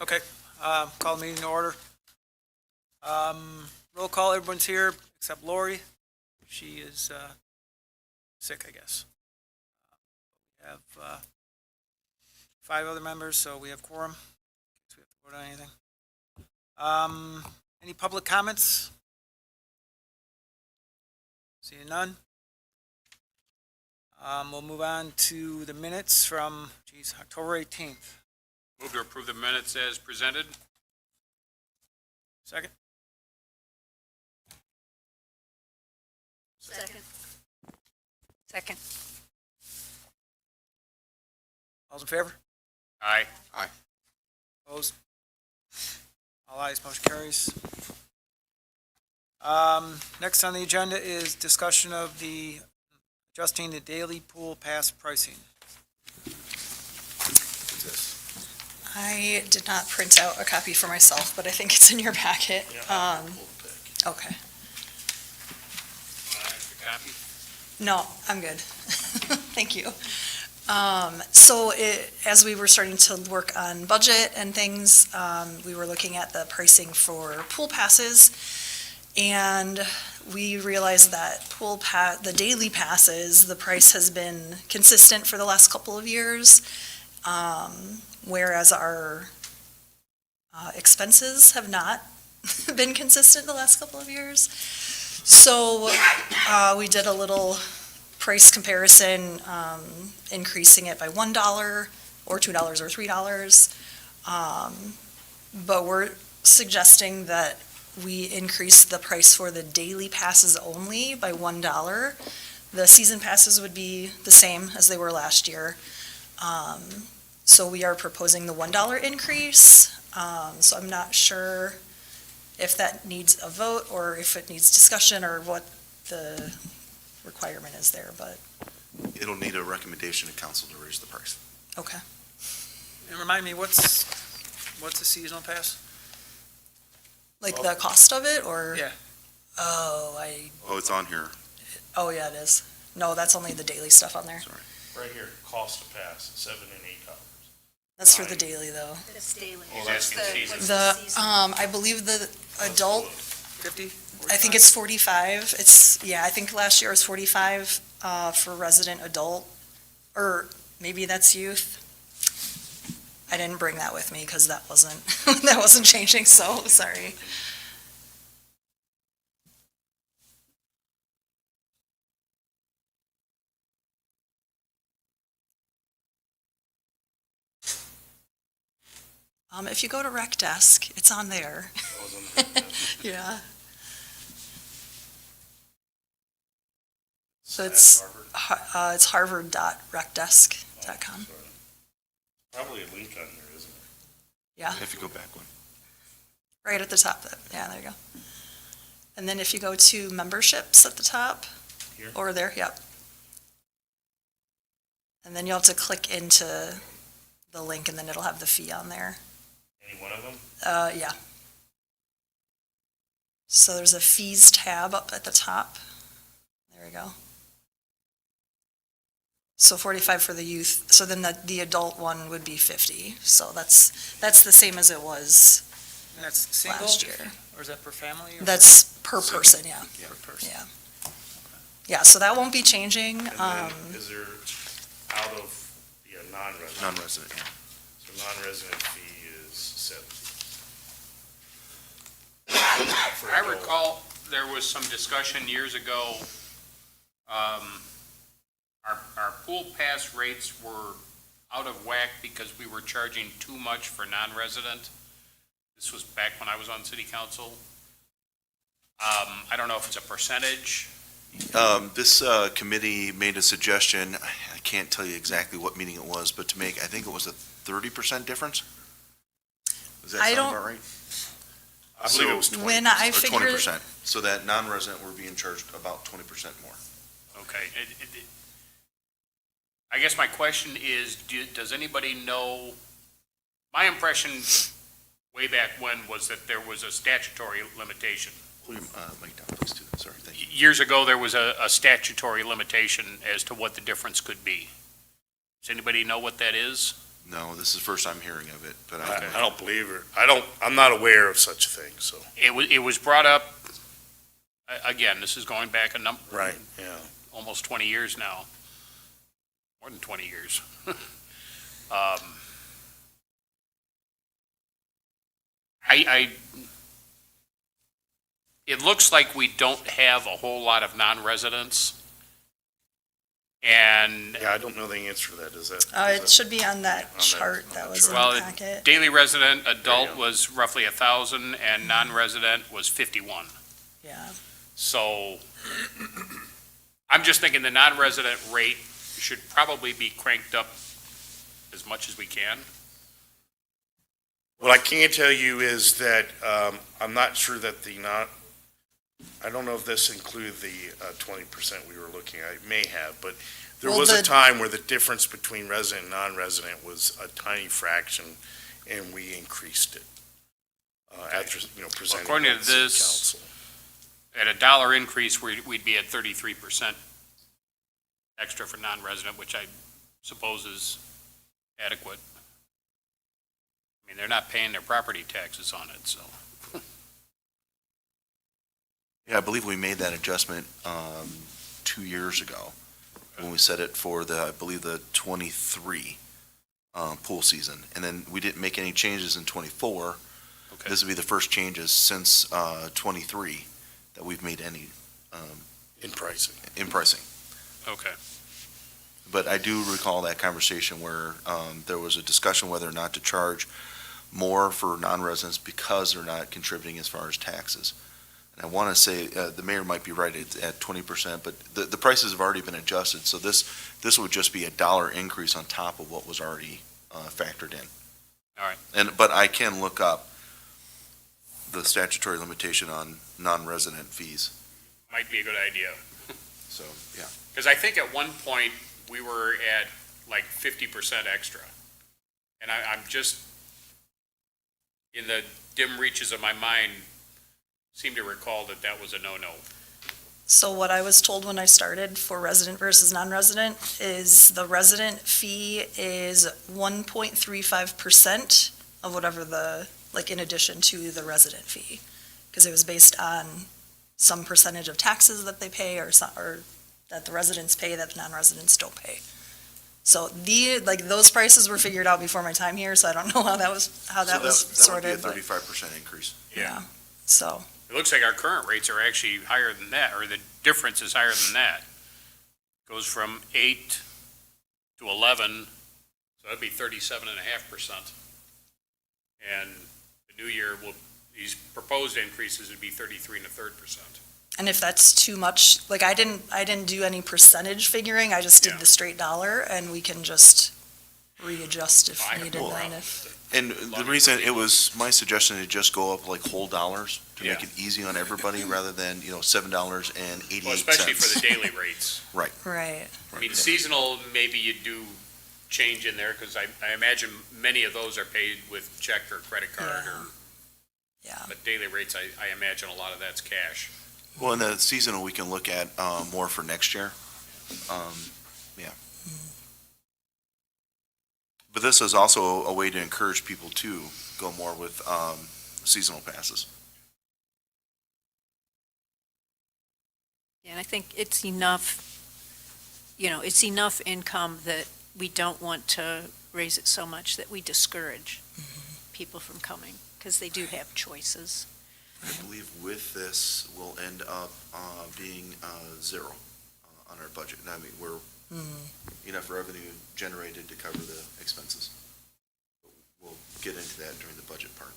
Okay, call the meeting to order. Roll call, everyone's here except Lori. She is sick, I guess. We have 5 other members, so we have quorum. So we have to vote on anything. Any public comments? Seeing none. We'll move on to the minutes from, October 18th. Move to approve the minutes as presented. Second? Second. All's in favor? Aye. Aye. Opposed? All ayes, motion carries. Next on the agenda is discussion of the adjusting the daily pool pass pricing. What's this? I did not print out a copy for myself, but I think it's in your packet. Okay. Extra copy? No, I'm good. Thank you. As we were starting to work on budget and things, we were looking at the pricing for pool passes. And we realized that the daily passes, the price has been consistent for the last couple of years, whereas our expenses have not been consistent the last couple of years. So we did a little price comparison, increasing it by $1 or $2 or $3. But we're suggesting that we increase the price for the daily passes only by $1. The season passes would be the same as they were last year. So we are proposing the $1 increase. So I'm not sure if that needs a vote or if it needs discussion or what the requirement is there, but It'll need a recommendation to council to raise the price. okay. And remind me, what's a seasonal pass? Like the cost of it or? Yeah. Oh, It's on here. oh yeah, it is. No, that's only the daily stuff on there. Sorry. Right here, cost to pass, $7 and $8. That's for the daily though. That's daily. He's asking season. I believe the adult, 50? I think it's 45. I think last year was 45 for resident adult, or maybe that's youth. I didn't bring that with me because that wasn't changing, so sorry. If you go to rec desk, it's on there. Yeah. So it's harvard.recdesk.com. Probably a link on there, isn't it? Yeah, If you go back one. right at the top. Yeah, there you go. And then if you go to memberships at the top, Here? or there, yep. And then you'll have to click into the link and then it'll have the fee on there. Any one of them? Yeah. So there's a fees tab up at the top. There we go. So 45 for the youth, so then the adult one would be 50. So that's the same as it was And that's single? last year. Or is that per family? Or That's per person, yeah. per person? Yeah. Yeah, so that won't be changing. And then is there out of the non-resident? Non-resident, yeah. So non-resident fee is 70. I recall there was some discussion years ago. Our pool pass rates were out of whack because we were charging too much for non-resident. This was back when I was on city council. I don't know if it's a percentage. This committee made a suggestion, I can't tell you exactly what meeting it was, but to make, I think it was a 30% difference? Does that I sound don't- about right? I believe it was 20. When I Or figured, 20%. So that non-resident were being charged about 20% more. Okay. I guess my question is, does anybody know, my impression way back when was that there was a statutory limitation. Pull your mic down, please, too. Sorry, thank you. Years ago, there was a statutory limitation as to what the difference could be. Does anybody know what that is? No, this is the first I'm hearing of it, but I don't believe it. I'm not aware of such a thing, so. It was brought up, again, this is going back Right, yeah. almost 20 years now. More than 20 years. It looks like we don't have a whole lot of non-residents. And, Yeah, I don't know the answer to that. Is that? It should be on that on that- chart on that that was in well, the packet. daily resident adult Yeah. was roughly 1,000 and non-resident was 51. Yeah. So I'm just thinking the non-resident rate should probably be cranked up as much as we can. What I can tell you is that I'm not sure that I don't know if this included the 20% we were looking at. It may have, but there Well, was a the- time where the difference between resident and non-resident was a tiny fraction, and we increased it after, presenting according it to to the this- council. At a dollar increase, we'd be at 33% extra for non-resident, which I suppose is adequate. I mean, they're not paying their property taxes on it, so. Yeah, I believe we made that adjustment 2 years ago when we set it for I believe the 23 pool season. And then we didn't make any changes in 24. Okay. This would be the first changes since 23 that we've made any In pricing. in pricing. Okay. But I do recall that conversation where there was a discussion whether or not to charge more for non-residents because they're not contributing as far as taxes. And I want to say, the mayor might be right at 20%, but the prices have already been adjusted, so this would just be a dollar increase on top of what was already factored in. All right. But I can look up the statutory limitation on non-resident fees, Might be a good idea. so, yeah. Because I think at one point, we were at like 50% extra. And I'm just, in the dim reaches of my mind, seem to recall that was a no-no. So what I was told when I started for resident versus non-resident is the resident fee is 1.35% of whatever in addition to the resident fee. Because it was based on some percentage of taxes that they pay or that the residents pay that the non-residents don't pay. So those prices were figured out before my time here, so I don't know how that was sorted. That would be a 35% increase. Yeah, so, It looks like our current rates are actually higher than that, or the difference is higher than that. Goes from 8 to 11, so that'd be 37.5%. And the new year these proposed increases would be 33 1/3%. and if that's too much, I didn't do any percentage figuring, I just did Yeah. the straight dollar, and we can just readjust if I have needed, no then problem. if, And the reason, it was my suggestion to just go up like whole dollars to make Yeah. it easy on everybody rather than, $7.88. Well, especially for the daily rates. right. I mean, seasonal, maybe you do change in there, because I imagine many of those are paid with check or credit card, Yeah, but daily rates, I imagine a lot of that's cash. Well, in the seasonal, we can look at more for next year. But this is also a way to encourage people to go more with seasonal passes. And I think it's enough, it's enough income that we don't want to raise it so much that we discourage people from coming, because they do have choices. I believe with this, we'll end up being zero on our budget. I mean, we're enough revenue generated to cover the expenses. We'll get into that during the budget part.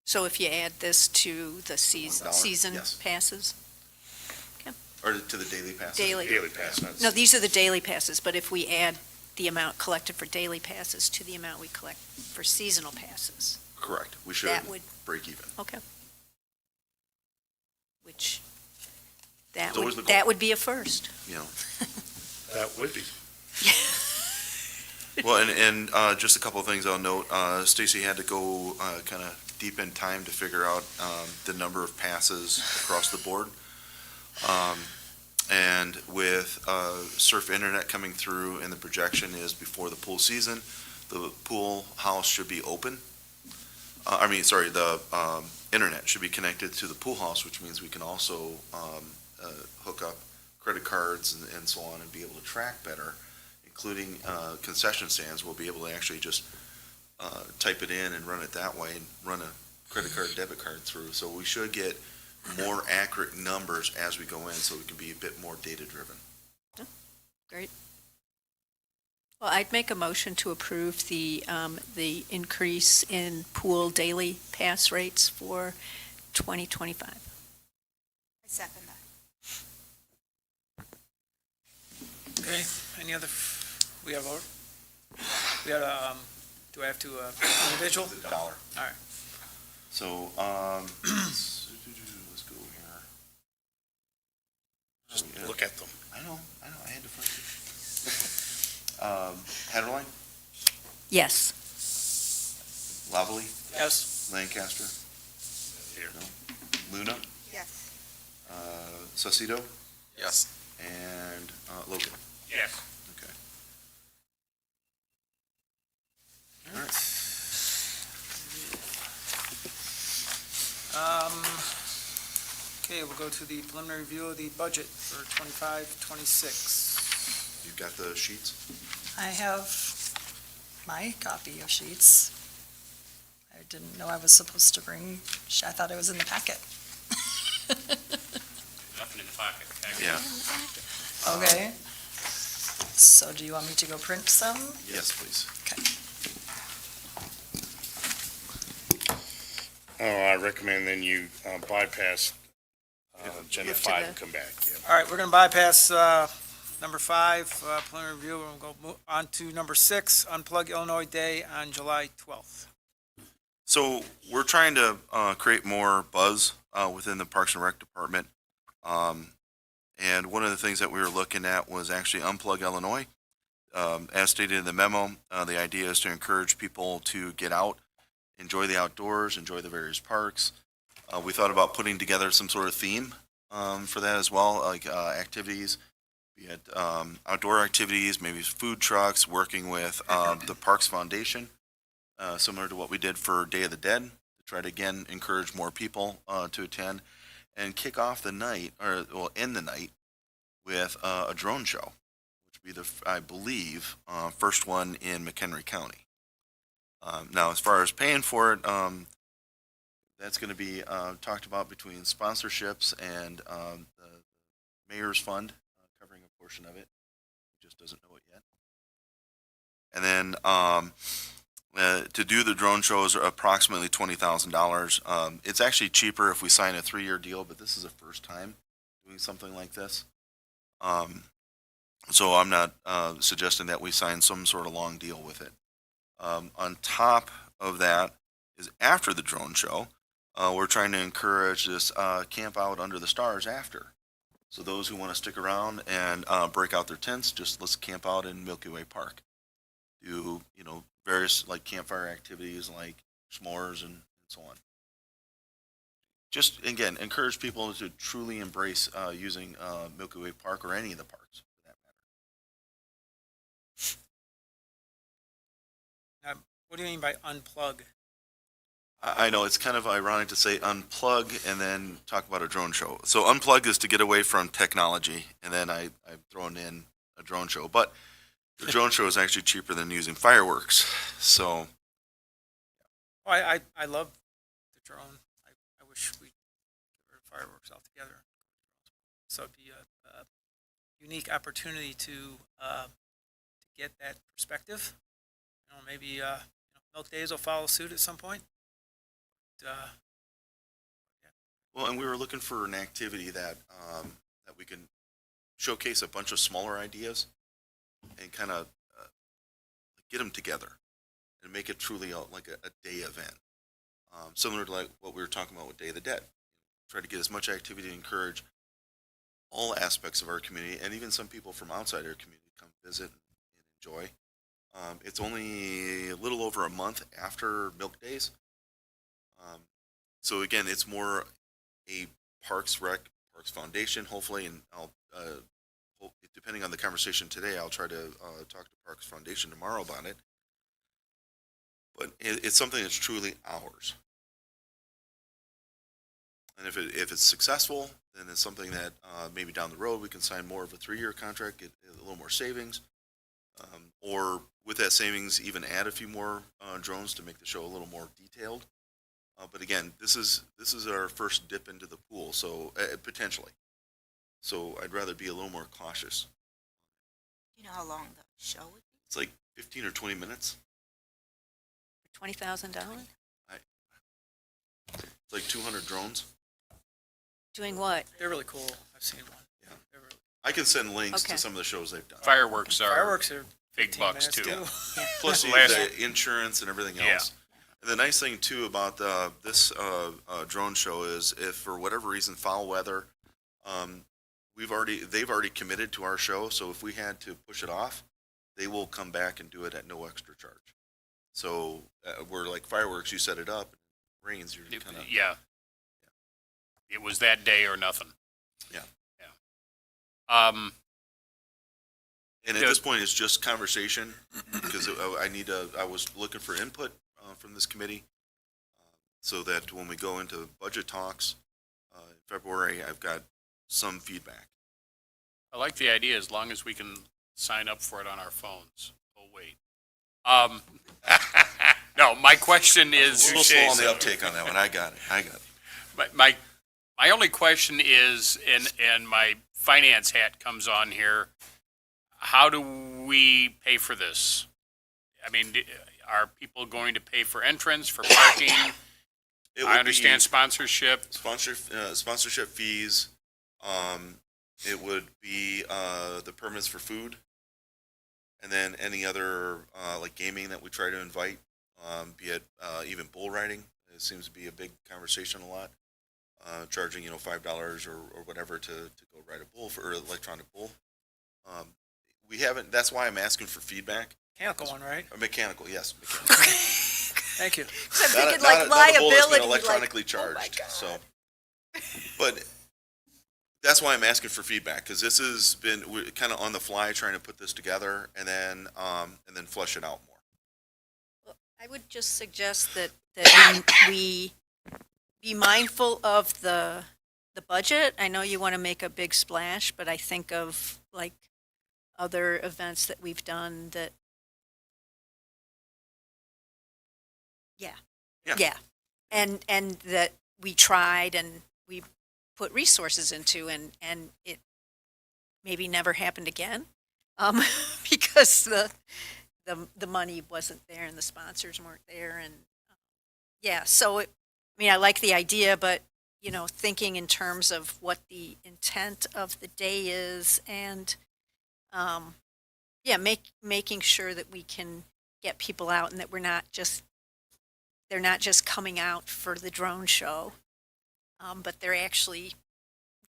So if you add this to the $1, season yes. passes? Or to the daily passes? Daily. Daily pass. not- No, these are the daily passes, but if we add the amount collected for daily passes to the amount we collect for seasonal passes, Correct. We should that would, break even. which, It's always the goal. that would be a first. That would be. Well, and just a couple of things I'll note. Stacy had to go kind of deep in time to figure out the number of passes across the board. And with surf internet coming through and the projection is before the pool season, the pool house should be open. The internet should be connected to the pool house, which means we can also hook up credit cards and so on and be able to track better, including concession stands. We'll be able to actually just type it in and run it that way and run a credit card, debit card through. So we should get more accurate numbers as we go in, so we can be a bit more data-driven. Great. Well, I'd make a motion to approve the increase in pool daily pass rates for 2025. I second that. Okay, any other, we have, do I have to, individual? $1. All right. So, let's go here. Just look at them. I know, I had to find it. Haderlein, Yes. Lavallee, Yes. Lancaster, Here. Luna, Yes. Saucedo, Yes. and Logan. Yes. Okay. All right. Okay, we'll go to the preliminary review of the budget for 25-26. You've got the sheets? I have my copy of sheets. I didn't know I was supposed to bring, I thought it was in the packet. Nothing in the pocket. Yeah. Okay. So do you want me to go print some? Yes, please. Okay. I recommend then you bypass agenda Move to 5 the- and come back, yeah. All right, we're gonna bypass, number 5, preliminary review, and we'll go on to number 6, Unplug Illinois Day on July 12th. So we're trying to create more buzz within the Parks and Rec Department. And one of the things that we were looking at was actually Unplug Illinois. As stated in the memo, the idea is to encourage people to get out, enjoy the outdoors, enjoy the various parks. We thought about putting together some sort of theme for that as well, like activities, be it outdoor activities, maybe food trucks, working with the Parks Foundation, similar to what we did for Day of the Dead, to try to again encourage more people to attend, and kick off the night, or well, end the night with a drone show, which would be I believe, first one in McHenry County. Now, as far as paying for it, that's going to be talked about between sponsorships and the mayor's fund, covering a portion of it. He just doesn't know it yet. And then to do the drone shows are approximately $20,000. It's actually cheaper if we sign a 3-year deal, but this is the first time doing something like this. So I'm not suggesting that we sign some sort of long deal with it. On top of that is after the drone show, we're trying to encourage this camp out under the stars after. So those who want to stick around and break out their tents, just let's camp out in Milky Way Park. Do, various like campfire activities like s'mores and so on. Just, again, encourage people to truly embrace using Milky Way Park or any of the parks for that matter. What do you mean by unplug? I know it's kind of ironic to say unplug and then talk about a drone show. So unplug is to get away from technology, and then I've thrown in a drone show. But the drone show is actually cheaper than using fireworks. So Oh, I love the drone. I wish we get rid of fireworks altogether. So it'd be a unique opportunity to get that perspective. Maybe Milk Days will follow suit at some point. well, and we were looking for an activity that that we can showcase a bunch of smaller ideas and kind of get them together and make it truly like a day event, similar to like what we were talking about with Day of the Dead. Try to get as much activity to encourage all aspects of our community, and even some people from outside our community to come visit and enjoy. It's only a little over a month after Milk Days. So again, it's more a Parks Foundation, hopefully, and I'll, depending on the conversation today, I'll try to talk to Parks Foundation tomorrow about it. But it's something that's truly ours. And if it's successful, then it's something that maybe down the road we can sign more of a 3-year contract, get a little more savings. Or with that savings, even add a few more drones to make the show a little more detailed. But again, this is our first dip into the pool, so potentially. So I'd rather be a little more cautious. Do you know how long the show would be? It's like 15 or 20 minutes. $20,000? It's like 200 drones. Doing what? They're really cool. I've seen one. Yeah. They're really, I can send links Okay. to some of the shows they've done. Fireworks are fireworks are big 15 bucks minutes too. Plus Last- the insurance and everything Yeah. else. And the nice thing too about this drone show is if for whatever reason foul weather, they've already committed to our show. So if we had to push it off, they will come back and do it at no extra charge. So we're like fireworks, you set it up, it rains, you're kind of Yeah. It was that day or nothing. Yeah. Yeah. And at Yeah. this point, it's just conversation because I was looking for input from this committee so that when we go into budget talks in February, I've got some feedback. I like the idea as long as we can sign up for it on our phones. Oh, wait. No, my question A is, little slow on the uptake on that one. I got it. my only question is, and my finance hat comes on here, how do we pay for this? I mean, are people going to pay for entrance, for parking? It I would understand be sponsorship. sponsorship fees. It would be the permits for food, and then any other like gaming that we try to invite, be it even bull riding. It seems to be a big conversation a lot. Charging $5 or whatever to go ride a bull or electronic bull. We haven't. That's why I'm asking for feedback. mechanical one, right? Mechanical, yes. Mechanical. Thank you. So I'm thinking like Not a bull that's liability, been like, electronically oh my charged. God. So, but that's why I'm asking for feedback because this has been we're kind of on the fly trying to put this together and then flush it out more. I would just suggest that we be mindful of the budget. I know you want to make a big splash, but I think of like other events that we've done that. Yeah. And that we tried and we put resources into and it maybe never happened again. Because the money wasn't there and the sponsors weren't there and so I like the idea, but thinking in terms of what the intent of the day is and making sure that we can get people out and that they're not just coming out for the drone show, but they're actually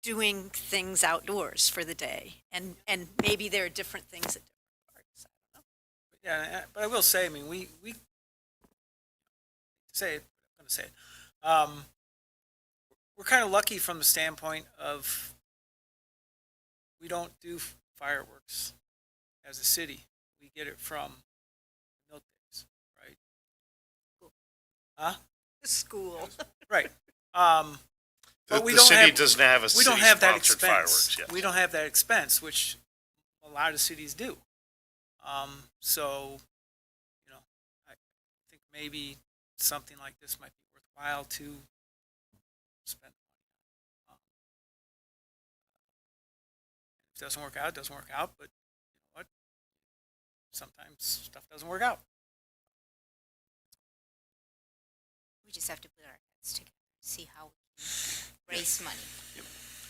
doing things outdoors for the day and maybe there are different things at different parks. I don't know. Yeah, but I will say, I mean, we say it, I'm going to say it. We're kind of lucky from the standpoint of we don't do fireworks as a city. We get it from milk days, right? Huh? School. Right. But we The don't city have, doesn't have a we don't have that city-sponsored expense. fireworks yet. We don't have that expense, which a lot of cities do. So, I think maybe something like this might be worthwhile to spend money on. If it doesn't work out, it doesn't work out, but you know what? Sometimes stuff doesn't work out. We just have to put our heads together, see how we can raise money.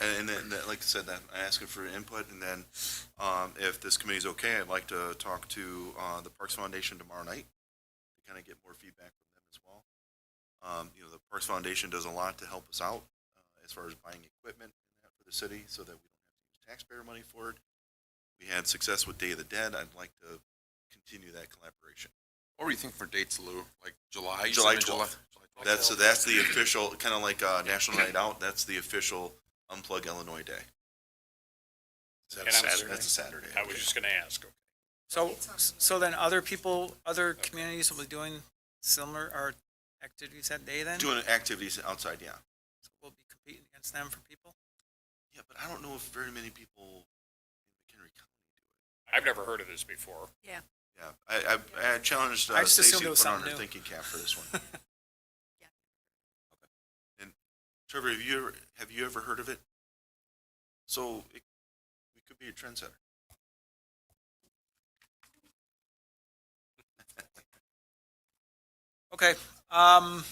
And then, like I said, that I ask for input, and then if this committee's okay, I'd like to talk to the Parks Foundation tomorrow night to kind of get more feedback from them as well. The Parks Foundation does a lot to help us out as far as buying equipment and that for the city, so that we don't have to use taxpayer money for it. We had success with Day of the Dead. I'd like to continue that collaboration. What were you thinking for dates, Lou? Like July? You July said 12th. July 12th. That's the official, kind of like National Night Out. That's the official Unplug Illinois Day. Is that And I'm- Saturday? That's a Saturday. I was just going to ask. So then other communities will be doing similar, our activities that day then? Doing activities outside, yeah. So we'll be competing against them for people? Yeah, but I don't know if very many people in McHenry County do it. I've never heard of this before. Yeah, I challenged I just Stacy assumed it to was put on something her new. thinking cap for this one. Yeah. Okay. And Trevor, have you ever heard of it? So we could be a trendsetter. Okay, Talk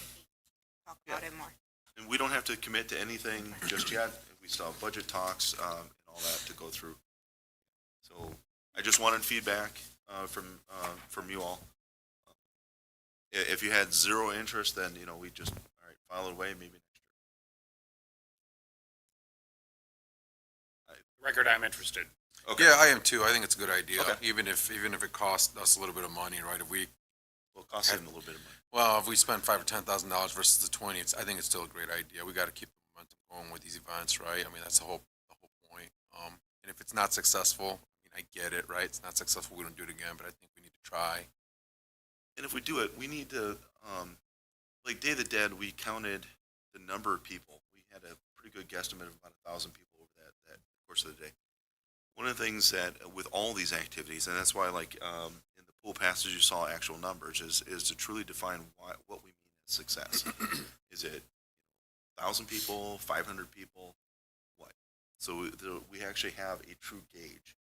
about it more. And we don't have to commit to anything just yet. We still have budget talks, and all that to go through. So I just wanted feedback, from you all. If you had zero interest, then, we just, all right, file it away, maybe next year. Record, I'm interested. Okay. Yeah, I am too. I think it's a good idea, Okay. even if it costs us a little bit of money, right? If we, Well, it costs him a little bit of money. well, if we spend $5,000 or $10,000 versus the 20, I think it's still a great idea. We got to keep the momentum going with these events, right? I mean, that's the whole point. And if it's not successful, I get it, right? It's not successful, we don't do it again, but I think we need to try. And if we do it, we need to, like Day of the Dead, we counted the number of people. We had a pretty good guesstimate of about 1,000 people over that course of the day. One of the things that with all these activities, and that's why like in the pool passes you saw actual numbers, is to truly define what we mean as success. Is it 1,000 people, 500 people, what? So we actually have a true gauge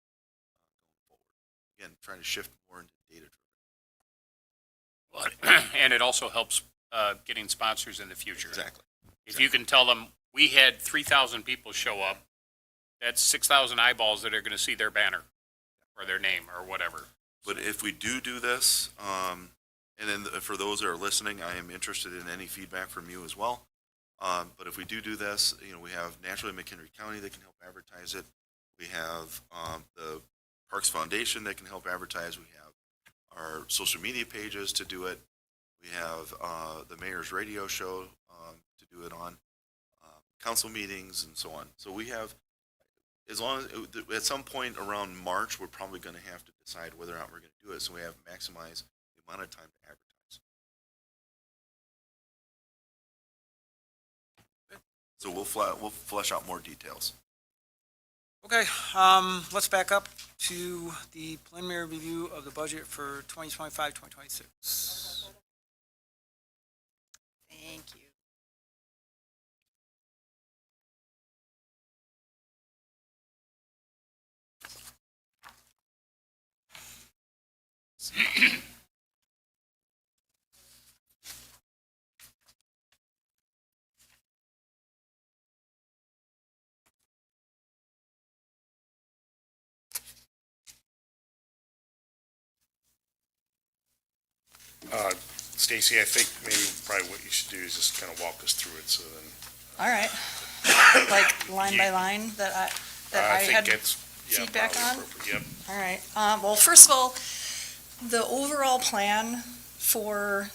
going forward. Again, trying to shift more into data-driven. And it also helps getting sponsors in the future. Exactly. If you can tell them, we had 3,000 people show up, that's 6,000 eyeballs that are going to see their banner or their name or whatever. But if we do this, and then for those that are listening, I am interested in any feedback from you as well. But if we do this, we have Naturally McHenry County that can help advertise it. We have the Parks Foundation that can help advertise. We have our social media pages to do it. We have the mayor's radio show to do it on, council meetings and so on. So we have, as long as at some point around March, we're probably going to have to decide whether or not we're going to do it. So we have to maximize the amount of time to advertise. So we'll flesh out more details. Okay, let's back up to the preliminary review of the budget for 2025, 2026. Thank you. Stacy, I think maybe probably what you should do is just kind of walk us through it, so then. All right. Like line by line that I think had it's, yeah, feedback probably on? appropriate. Yep. All right. Well, first of all, the overall plan for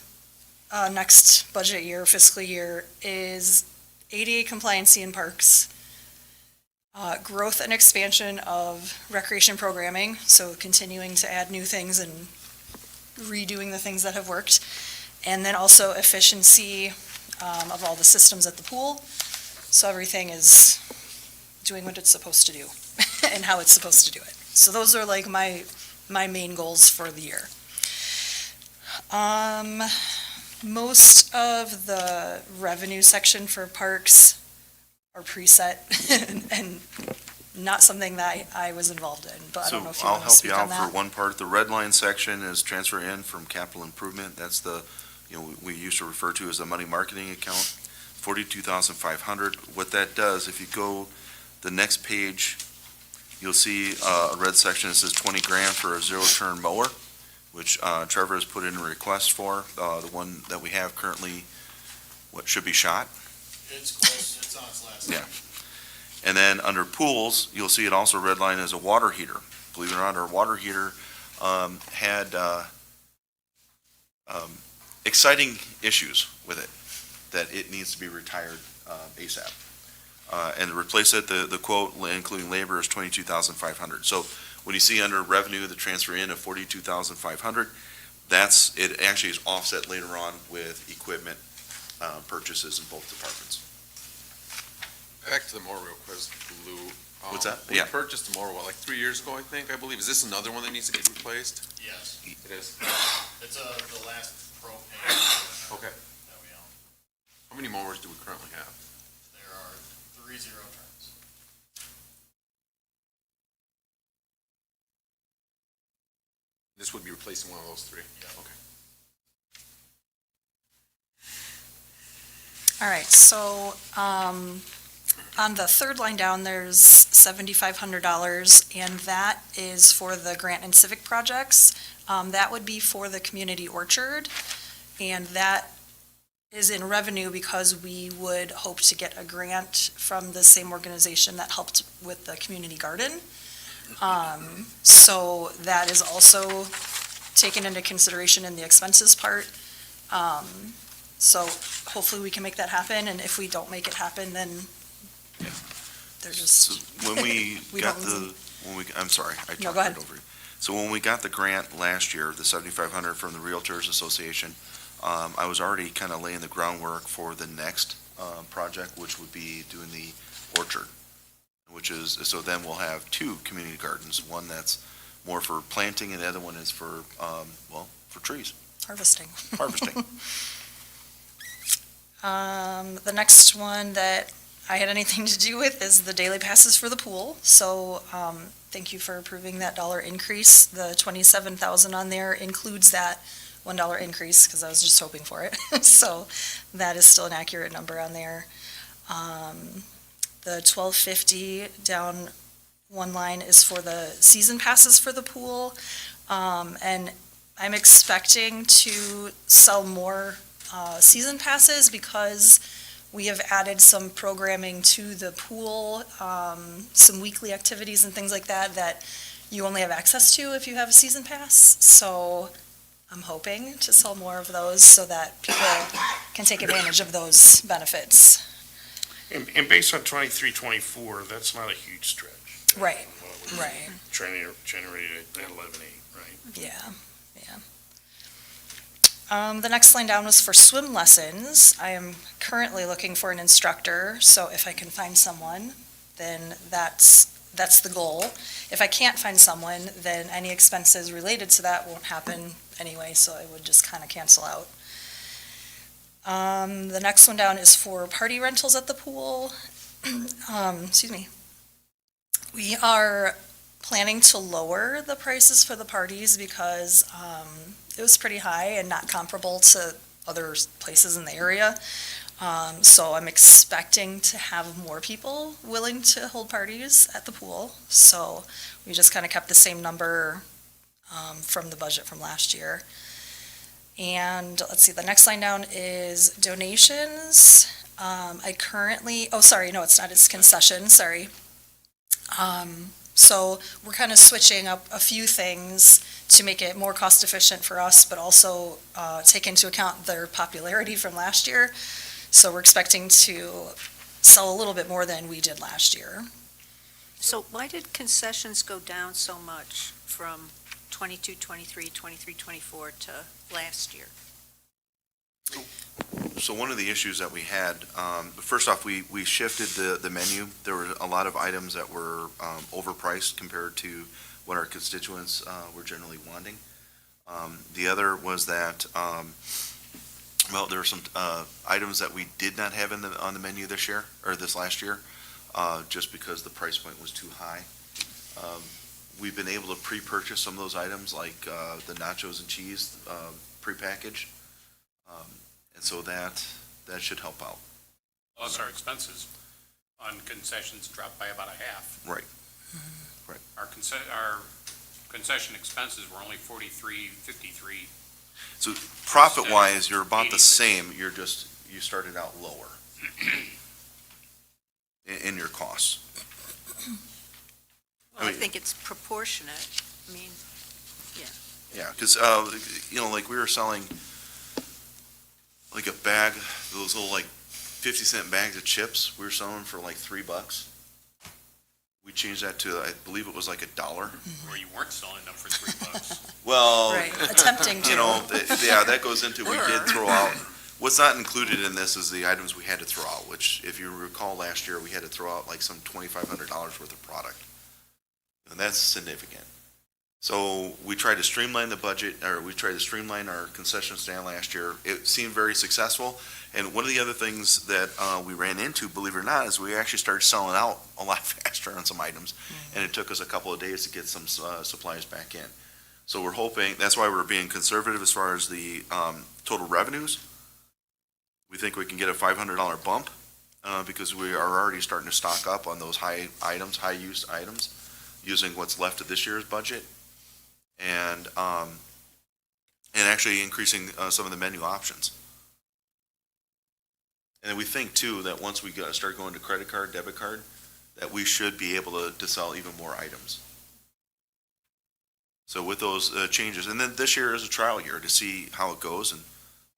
next budget year, fiscal year, is ADA compliancy in parks, growth and expansion of recreation programming, so continuing to add new things and redoing the things that have worked, and then also efficiency of all the systems at the pool, so everything is doing what it's supposed to do and how it's supposed to do it. So those are like my main goals for the year. Most of the revenue section for parks are preset and not something that I was involved in, but I don't know if you I'll want to help speak you on out that. for one part. The red line section is transfer in from capital improvement. That's the, we used to refer to as the money marketing account, 42,500. What that does, if you go the next page, you'll see a red section that says 20 grand for a zero-turn mower, which Trevor has put in a request for, the one that we have currently, what should be shot. It's close, it's on its last. Yeah. And then under pools, you'll see it also redlined as a water heater. Believe it or not, our water heater had exciting issues with it, that it needs to be retired ASAP. And to replace it, the quote, including labor, is 22,500. So when you see under revenue, the transfer in of 42,500, it actually is offset later on with equipment, purchases in both departments. Back to the mower real quick, Lou. What's that? We Yeah. purchased a mower, like 3 years ago, I believe. Is this another one that needs to get replaced? Yes, It is. it's the last propane Okay. that we own. How many mowers do we currently have? There are 3 zero turns. This would be replacing one of those 3? Yeah. Okay. All right, so, on the third line down, there's $7,500, and that is for the grant and civic projects. That would be for the community orchard, and that is in revenue because we would hope to get a grant from the same organization that helped with the community garden. So that is also taken into consideration in the expenses part. So hopefully we can make that happen, and if we don't make it happen, then they're So just, when we We got don't lose I'm sorry, I No, talked go right ahead. over you. So when we got the grant last year, the 7,500 from the Realtors Association, I was already kind of laying the groundwork for the next, project, which would be doing the orchard, so then we'll have 2 community gardens, one that's more for planting and the other one is for, for trees, harvesting. harvesting. The next one that I had anything to do with is the daily passes for the pool. So, thank you for approving that dollar increase. The 27,000 on there includes that $1 increase, because I was just hoping for it. So, that is still an accurate number on there. The 1250 down one line is for the season passes for the pool. And I'm expecting to sell more season passes because we have added some programming to the pool, some weekly activities and things like that that you only have access to if you have a season pass. So I'm hoping to sell more of those so that people can take advantage of those benefits. And based on 23, 24, that's not a huge stretch. Right, What we right. Generated at 11.8, right? Yeah, yeah. The next line down was for swim lessons. I am currently looking for an instructor, so if I can find someone, then that's the goal. If I can't find someone, then any expenses related to that won't happen anyway, so I would just kind of cancel out. The next one down is for party rentals at the pool. Excuse me. We are planning to lower the prices for the parties because it was pretty high and not comparable to other places in the area. So I'm expecting to have more people willing to hold parties at the pool. So we just kind of kept the same number from the budget from last year. And let's see, the next line down is donations. I currently, oh, sorry, no, it's not, it's concession, sorry. So we're kind of switching up a few things to make it more cost efficient for us, but also take into account their popularity from last year. So we're expecting to sell a little bit more than we did last year. So why did concessions go down so much from 22, 23, 23, 24 to last year? So one of the issues that we had, first off, we shifted the menu. There were a lot of items that were overpriced compared to what our constituents were generally wanting. The other was that, there were some items that we did not have on the menu this year, or this last year, just because the price point was too high. We've been able to pre-purchase some of those items, like the nachos and cheese pre-packaged. And so that should help out. Plus our expenses on concessions dropped by about a half. Right. Our concession expenses were only 43.53. So profit-wise, you're about the 86. same, you started out lower in your costs. Well, I think it's proportionate. I mean, Yeah, because, like we were selling like a bag, those little like 50-cent bags of chips, we were selling for like $3. We changed that to, I believe it was like $1. Or you weren't selling them for $3. Well, Right, attempting to. you know, yeah, that goes into, we did throw out, what's not included in this is the items we had to throw out, which if you recall last year, we had to throw out like some $2,500 worth of product. And that's significant. So we tried to streamline the budget, or we tried to streamline our concession stand last year. It seemed very successful. And one of the other things that we ran into, believe it or not, is we actually started selling out a lot faster on some items. And it took us a couple of days to get some supplies back in. So we're hoping, that's why we're being conservative as far as the total revenues. We think we can get a $500 bump because we are already starting to stock up on those high items, high-use items, using what's left of this year's budget. And actually increasing some of the menu options. And then we think too, that once we start going to credit card, debit card, that we should be able to sell even more items. So with those changes, and then this year is a trial year to see how it goes, and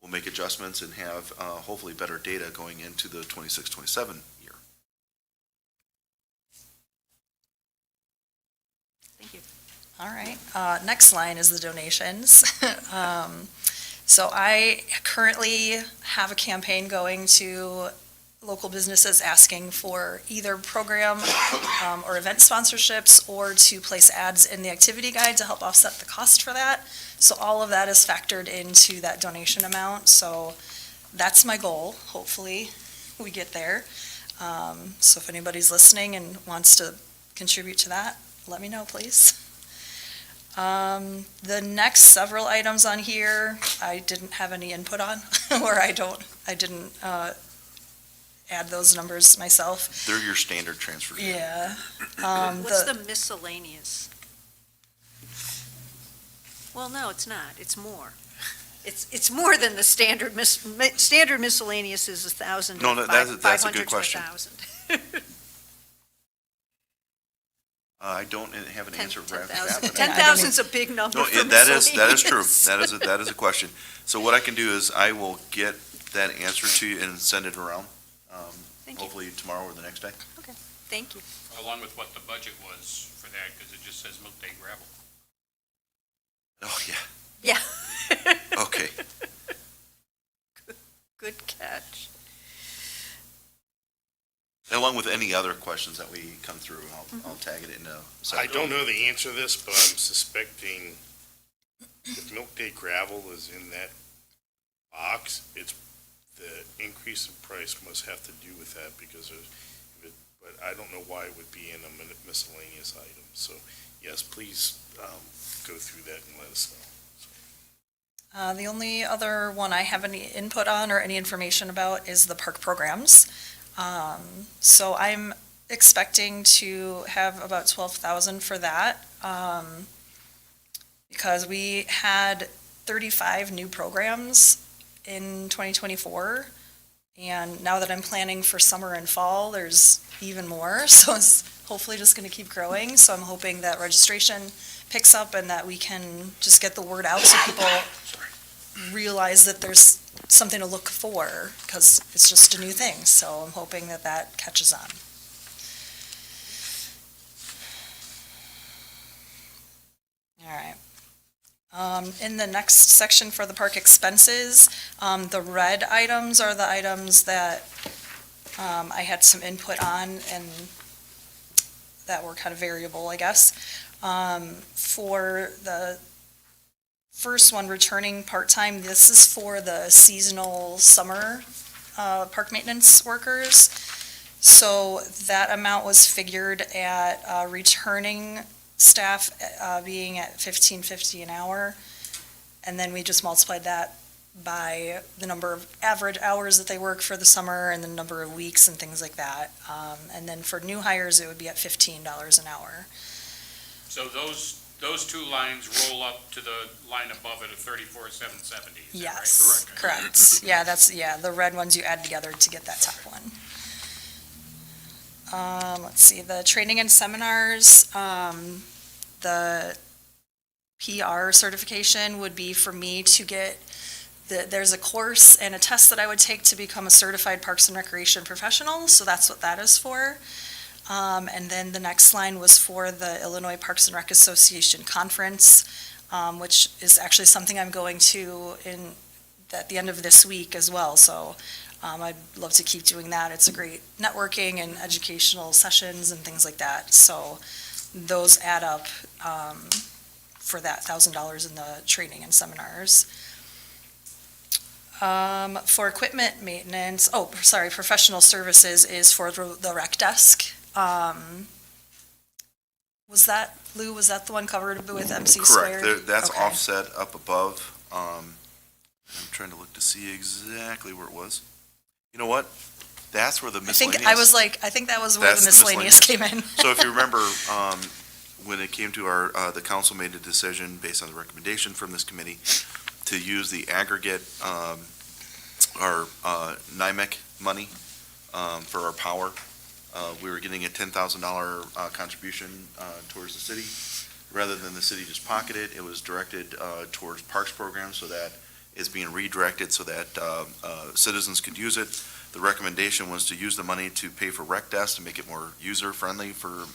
we'll make adjustments and have hopefully better data going into the 26-27 year. Thank you. All right, next line is the donations. So I currently have a campaign going to local businesses asking for either program or event sponsorships or to place ads in the activity guide to help offset the cost for that. So all of that is factored into that donation amount. So that's my goal. Hopefully we get there. So if anybody's listening and wants to contribute to that, let me know, please. The next several items on here, I didn't have any input on, or I didn't add those numbers myself. They're your standard transfer. Yeah. What's the miscellaneous? Well, no, it's not. It's more. It's more than the standard standard miscellaneous is 1,000 No, to that's a good 500 to question. 1,000. I don't have an answer for that. 10,000. but I- 10,000's a big number No, for that is true. miscellaneous. That is a question. So what I can do is I will get that answer to you and send it around, Thank you. hopefully tomorrow or the next day. Thank you. Along with what the budget was for that, because it just says Milk Day gravel. Oh, yeah. Yeah. Okay. Good catch. Along with any other questions that we come through, I'll tag it in. I don't know the answer to this, but I'm suspecting if Milk Day gravel is in that box, it's, the increase in price must have to do with that because but I don't know why it would be in a miscellaneous item. So yes, please, go through that and let us know. The only other one I have any input on or any information about is the park programs. So I'm expecting to have about 12,000 for that, because we had 35 new programs in 2024. And now that I'm planning for summer and fall, there's even more. So it's hopefully just going to keep growing. So I'm hoping that registration picks up and that we can just get the word out so people realize that there's something to look for, because it's just a new thing. So I'm hoping that that catches on. All right. In the next section for the park expenses, the red items are the items that I had some input on and that were kind of variable, I guess. For the first one, returning part-time, this is for the seasonal summer park maintenance workers. So that amount was figured at returning staff being at $15.50 an hour. And then we just multiplied that by the number of average hours that they work for the summer and the number of weeks and things like that. And then for new hires, it would be at $15 an hour. So those two lines roll up to the line above it of 34,770. Is that right? Yes, correct. Yeah, the red ones you add together to get that top one. Let's see, the training and seminars, the PR certification would be for me to get, there's a course and a test that I would take to become a certified Parks and Recreation professional, so that's what that is for. And then the next line was for the Illinois Parks and Rec Association Conference, which is actually something I'm going to at the end of this week as well. So I'd love to keep doing that. It's a great networking and educational sessions and things like that. So those add up for that $1,000 in the training and seminars. For equipment maintenance, professional services is for the rec desk. Was that, Lou, was that the one covered with MC Squared? Correct. That's Okay. offset up above. I'm trying to look to see exactly where it was. You know what? That's where the miscellaneous. I think that was where That's the the miscellaneous came in. So if you remember, when it came to our, the council made a decision based on the recommendation from this committee to use the aggregate, our NIMEC money for our power. We were getting a $10,000 contribution towards the city. Rather than the city just pocket it, it was directed towards parks programs, so that is being redirected so that citizens could use it. The recommendation was to use the money to pay for rec desks to make it more user-friendly for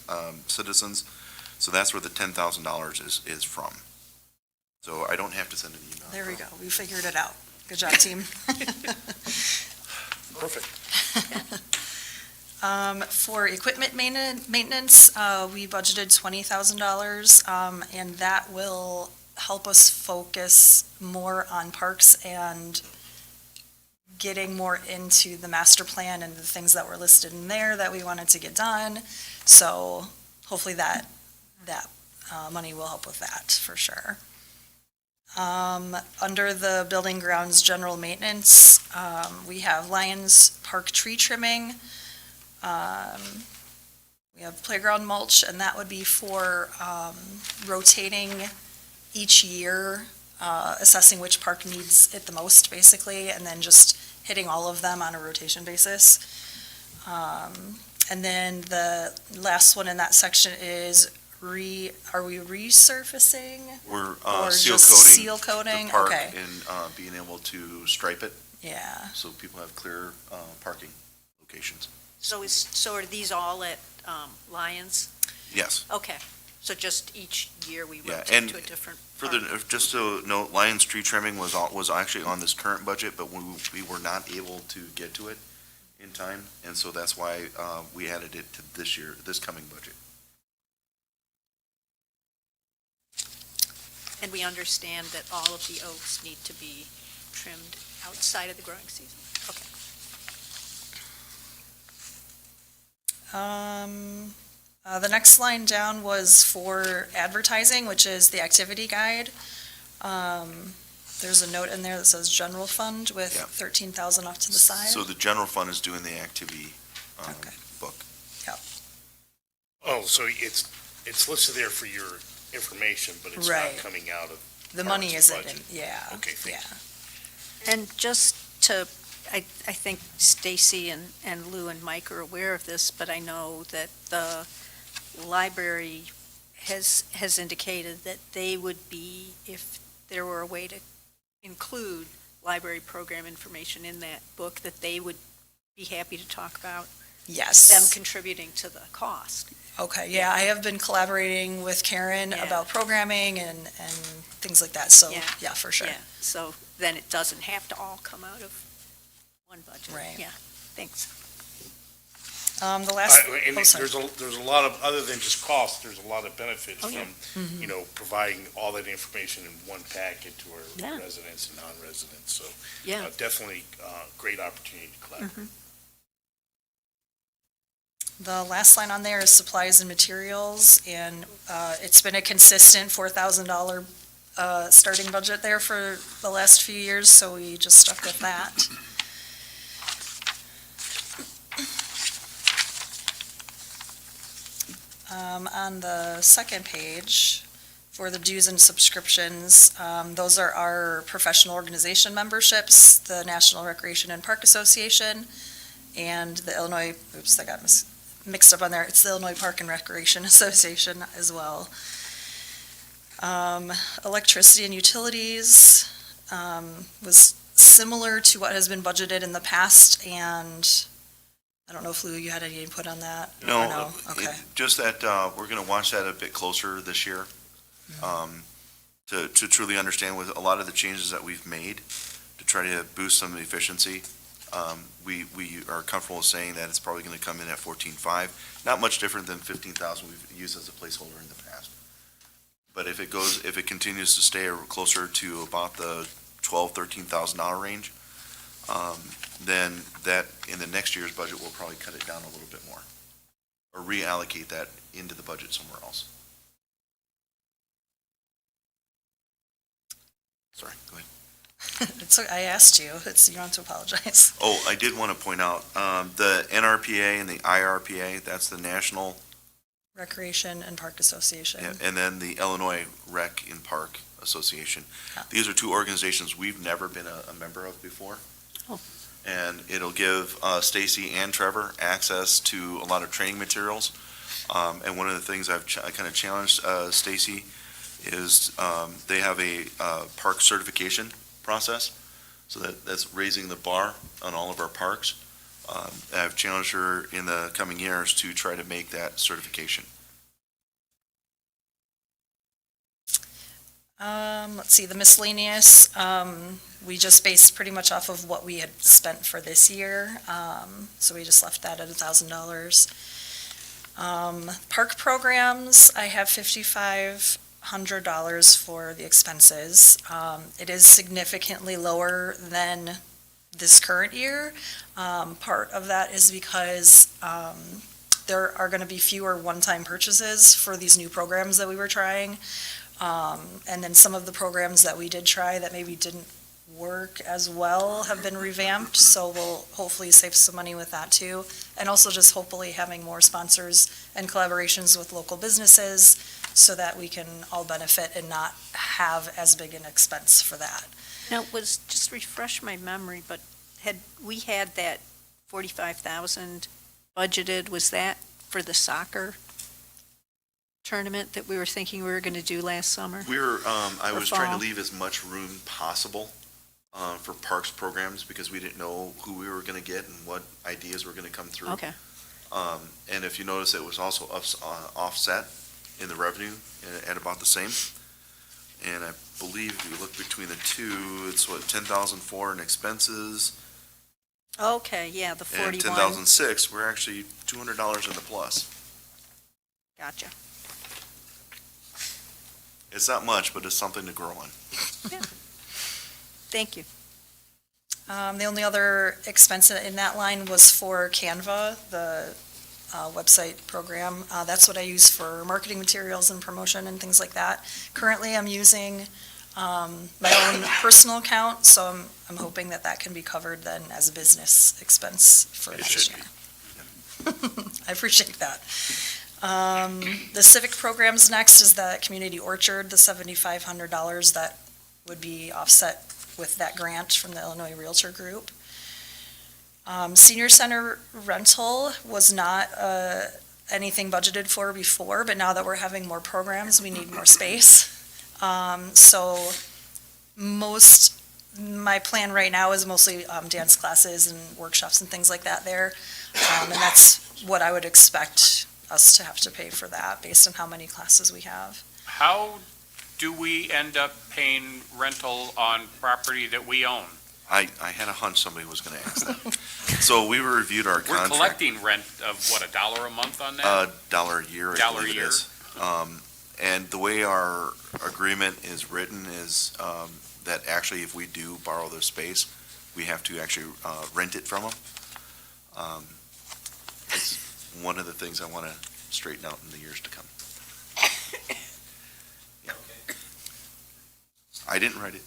citizens. So that's where the $10,000 is from. So I don't have to send an email. There we go. We figured it out. Good job, team. Perfect. For equipment maintenance, we budgeted $20,000, and that will help us focus more on parks and getting more into the master plan and the things that were listed in there that we wanted to get done. So hopefully that money will help with that for sure. Under the building grounds general maintenance, we have Lions Park tree trimming. We have playground mulch, and that would be for rotating each year, assessing which park needs it the most, basically, and then just hitting all of them on a rotation basis. And then the last one in that section is are we resurfacing? We're Or seal just coating. seal coating? The park Okay. and being able to stripe it Yeah. so people have clear parking locations. So are these all at Lions? Yes. Okay, so just each year we Yeah, rotate and to a different For park. just to note, Lions tree trimming was actually on this current budget, but we were not able to get to it in time, and so that's why we added it to this coming budget. And we understand that all of the oaks need to be trimmed outside of the growing season? Okay. The next line down was for advertising, which is the activity guide. There's a note in there that says general fund with Yeah. 13,000 off to the side. So the general fund is doing the activity Okay. book. Oh, so it's listed there for your information, but it's Right. not coming out of, The money Parks isn't, budget. yeah. Okay, thank Yeah. And just to, I think Stacy and Lou and Mike are aware of this, but I know that the library has indicated that they would be, if there were a way to include library program information in that book, that they would be happy to talk about them Yes. contributing to the cost. Okay, yeah, I have been collaborating with Karen Yeah. about programming and things like that, so, Yeah. yeah, for sure. Yeah, so then it doesn't have to all come out of one budget. Right. Yeah, thanks. The last, and oh, sorry. there's a lot of, other than just cost, there's a lot of benefits Oh, yeah. from, providing all that information in one packet to Yeah. our residents and non-residents, so Yeah. definitely great opportunity to collaborate. The last line on there is supplies and materials, and it's been a consistent $4,000 starting budget there for the last few years, so we just stuck with that. On the second page, for the dues and subscriptions, those are our professional organization memberships, the National Recreation and Park Association, and the Illinois, oops, I got mixed up on there, it's the Illinois Park and Recreation Association as well. Electricity and utilities was similar to what has been budgeted in the past, and I don't know if Lou, you had any input on that? or No, Okay. just that, we're gonna watch that a bit closer this year. To truly understand with a lot of the changes that we've made to try to boost some efficiency. We are comfortable saying that it's probably gonna come in at 14.5, not much different than 15,000 we've used as a placeholder in the past. But if it continues to stay closer to about the $12,000-13,000 range, then that, in the next year's budget, we'll probably cut it down a little bit more. Or reallocate that into the budget somewhere else. Sorry, go ahead. I asked you, you don't have to apologize. Oh, I did want to point out, the NRPA and the IRPA, that's the National, Recreation and Park Association. and then the Illinois Rec and Park Association. Yeah. These are two organizations we've never been a member of before. Oh. And it'll give Stacy and Trevor access to a lot of training materials. And one of the things I kind of challenged Stacy is they have a park certification process. So that's raising the bar on all of our parks. I've challenged her in the coming years to try to make that certification. Let's see, the miscellaneous, we just based pretty much off of what we had spent for this year. So we just left that at $1,000. Park programs, I have $5,500 for the expenses. It is significantly lower than this current year. Part of that is because there are going to be fewer one-time purchases for these new programs that we were trying. And then some of the programs that we did try that maybe didn't work as well have been revamped, so we'll hopefully save some money with that too. And also just hopefully having more sponsors and collaborations with local businesses so that we can all benefit and not have as big an expense for that. Now, just refresh my memory, but we had that 45,000 budgeted, was that for the soccer tournament that we were thinking we were going to do last summer? I was trying to fall. leave as much room possible for parks programs because we didn't know who we were going to get and what ideas were going to come through. Okay, And if you notice, it was also offset in the revenue at about the same. And I believe if you look between the two, it's what, 10,004 in expenses okay, yeah, the and 41. 10,006. We're actually $200 in the plus. Gotcha. It's not much, but it's something to grow on. Thank you. The only other expense in that line was for Canva, the website program. That's what I use for marketing materials and promotion and things like that. Currently, I'm using my own personal account, so I'm hoping that can be covered then as a business expense for It next should year. be. I appreciate that. The civic programs next is the community orchard, the $7,500 that would be offset with that grant from the Illinois Realtor Group. Senior center rental was not anything budgeted for before, but now that we're having more programs, we need more space. So my plan right now is mostly dance classes and workshops and things like that there. And that's what I would expect us to have to pay for that based on how many classes we have. How do we end up paying rental on property that we own? I had a hunch somebody was going to ask that. So we reviewed our We're contract. collecting rent of, what, $1 a month on that? $1 a year, I Dollar a believe it year? is. And the way our agreement is written is that actually if we do borrow their space, we have to actually rent it from them. It's one of the things I want to straighten out in the years to come. Yeah. I didn't write it.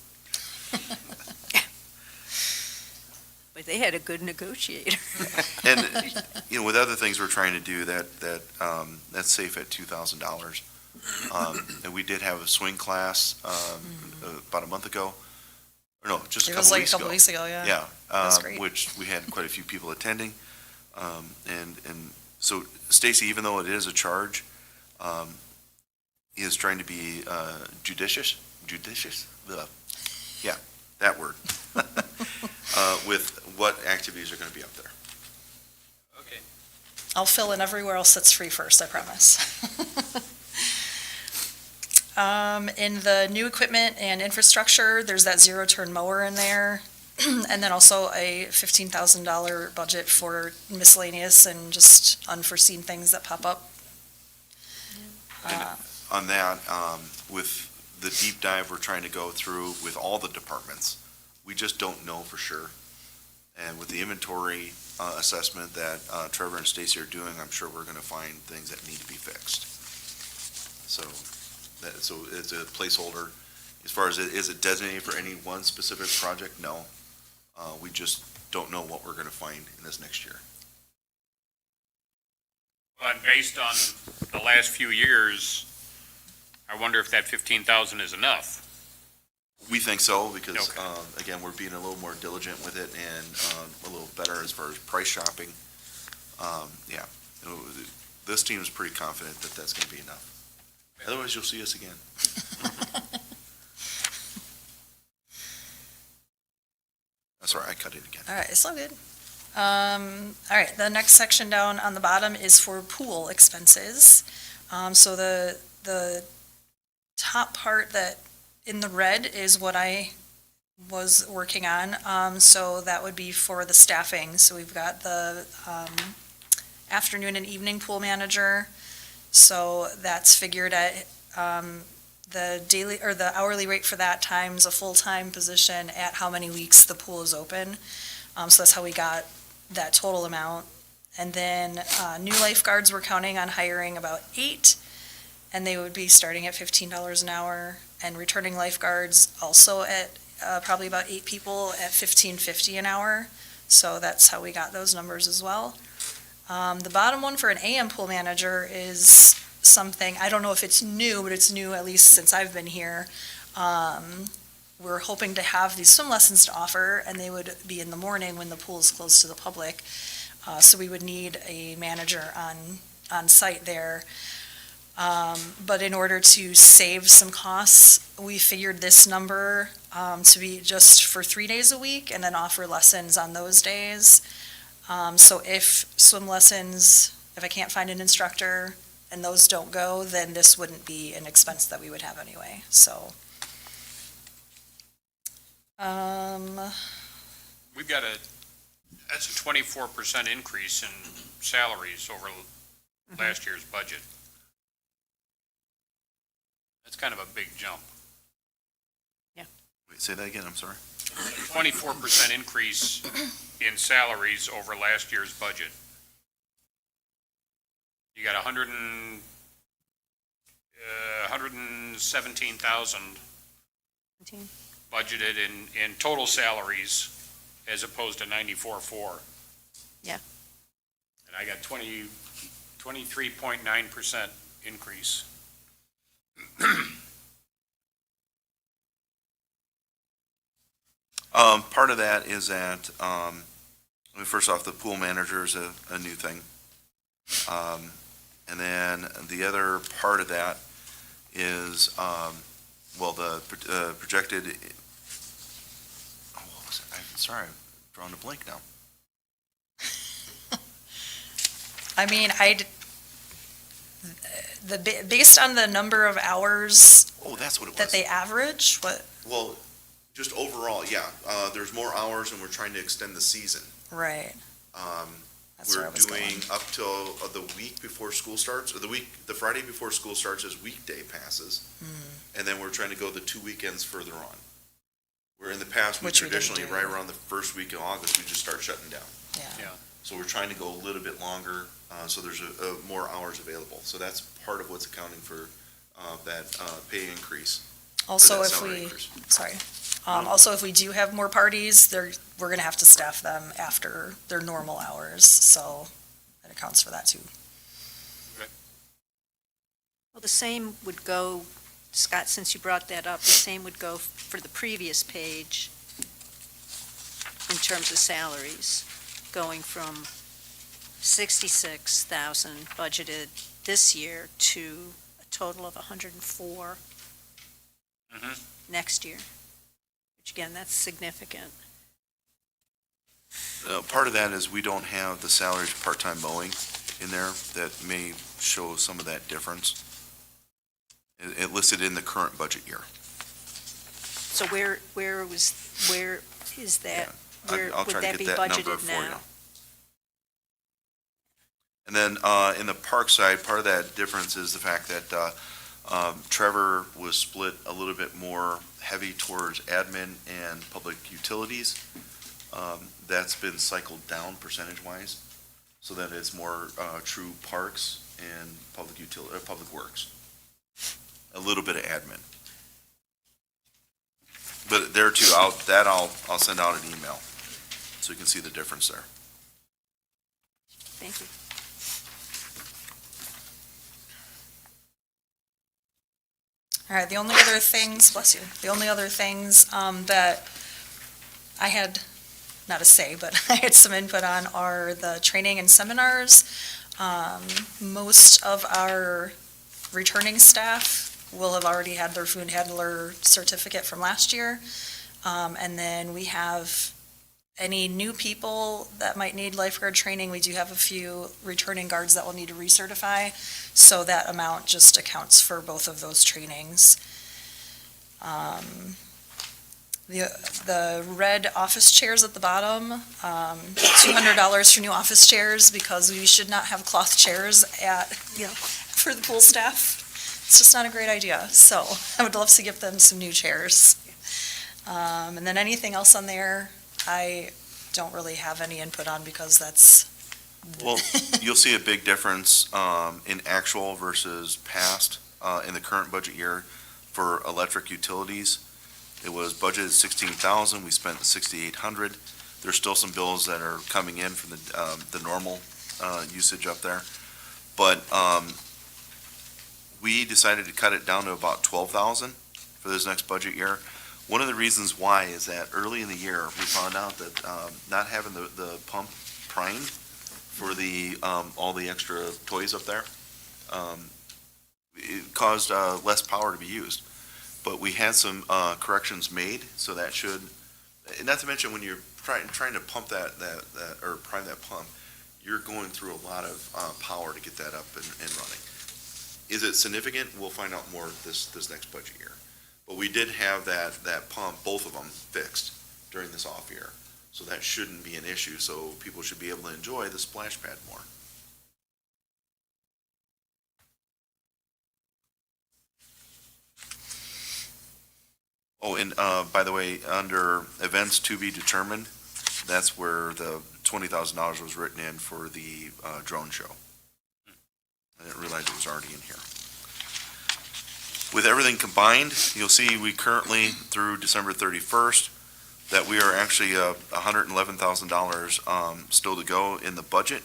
But they had a good negotiator. And, with other things we're trying to do, that's safe at $2,000. And we did have a swing class about a month ago. Or no, just a It was couple like a weeks couple ago. weeks ago, yeah. Yeah, was great. which we had quite a few people attending. And so Stacy, even though it is a charge, is trying to be judicious, yeah, that word, with what activities are going to be up there. Okay. I'll fill in everywhere else that's free first, I promise. In the new equipment and infrastructure, there's that zero-turn mower in there. And then also a $15,000 budget for miscellaneous and just unforeseen things that pop up. On that, with the deep dive we're trying to go through with all the departments, we just don't know for sure. And with the inventory assessment that Trevor and Stacy are doing, I'm sure we're gonna find things that need to be fixed. So it's a placeholder. As far as is it designated for any one specific project? No. We just don't know what we're gonna find in this next year. But based on the last few years, I wonder if that 15,000 is enough. We think so, because, Okay. again, we're being a little more diligent with it and, a little better as far as price shopping. Yeah, you know, this team is pretty confident that that's gonna be enough. Otherwise, you'll see us again. That's all right, I cut it again. All right, it's all good. All right, the next section down on the bottom is for pool expenses. So the top part that in the red is what I was working on. So that would be for the staffing. So we've got the afternoon and evening pool manager. So that's figured at the daily or the hourly rate for that times a full-time position at how many weeks the pool is open. So that's how we got that total amount. And then new lifeguards, we're counting on hiring about 8, and they would be starting at $15 an hour. And returning lifeguards also at probably about 8 people at $15.50 an hour. So that's how we got those numbers as well. The bottom one for an AM pool manager is something, I don't know if it's new, but it's new at least since I've been here. We're hoping to have these swim lessons to offer, and they would be in the morning when the pool is closed to the public. So we would need a manager on site there. But in order to save some costs, we figured this number to be just for 3 days a week and then offer lessons on those days. So if swim lessons, if I can't find an instructor and those don't go, then this wouldn't be an expense that we would have anyway, so. We've got that's a 24% increase in salaries over last year's budget. That's kind of a big jump. Wait, say that again, I'm sorry. 24% increase in salaries over last year's budget. You got 117,000 budgeted in total salaries as opposed to 94.4. Yeah. And I got 23.9% increase. Part of that is that, first off, the pool manager is a new thing. And then the other part of that is, the projected, what was it? I'm sorry, I'm drawing a blank now. I mean, based on the number of hours Oh, that's what it was. that they average, what, Well, just overall, yeah, there's more hours and we're trying to extend the season. right, that's where I We're was doing going. up till the week before school starts, or the Friday before school starts as weekday passes. And then we're trying to go the 2 weekends further on. Where in the past, we Which we didn't traditionally, do. right around the first week of August, we just start shutting down. Yeah, So we're trying to go a little bit longer, so there's more hours available. So that's part of what's accounting for that pay increase. or also that if salary we, increase. sorry, also if we do have more parties, we're gonna have to staff them after their normal hours, so that accounts for that too. Well, the same would go, Scott, since you brought that up, the same would go for the previous page in terms of salaries, going from 66,000 budgeted this year to a total of 104 next year, which again, that's significant. Part of that is we don't have the salaries for part-time mowing in there that may show some of that difference. It listed in the current budget year. So where is that? Where I'll would try to that be get that number budgeted for you. now? And then in the park side, part of that difference is the fact that Trevor was split a little bit more heavy towards admin and public utilities. That's been cycled down percentage-wise, so that it's more true parks and public works. A little bit of admin. But there too, I'll send out an email, so you can see the difference there. Thank you. All right, the only other things, bless you, the only other things that I had, not a say, but I had some input on are the training and seminars. Most of our returning staff will have already had their food handler certificate from last year. And then we have any new people that might need lifeguard training. We do have a few returning guards that will need to recertify. So that amount just accounts for both of those trainings. The red office chairs at the bottom, $200 for new office chairs because we should not have cloth chairs for the pool staff. It's just not a great idea. So I would love to give them some new chairs. And then anything else on there, I don't really have any input on because that's. Well, you'll see a big difference in actual versus past in the current budget year for electric utilities. It was budgeted $16,000. We spent $6,800. There's still some bills that are coming in from the normal usage up there, but we decided to cut it down to about $12,000 for this next budget year. One of the reasons why is that early in the year we found out that not having the pump primed for the all the extra toys up there, it caused less power to be used. But we had some corrections made, so that should, not to mention when you're trying to pump that or prime that pump, you're going through a lot of power to get that up and running. Is it significant? We'll find out more this next budget year. But we did have that pump, both of them, fixed during this off year. So that shouldn't be an issue, so people should be able to enjoy the splash pad more. Oh, and by the way, under events to be determined, that's where the $20,000 was written in for the drone show. I didn't realize it was already in here. With everything combined, you'll see we currently, through December 31st, that we are actually $111,000 still to go in the budget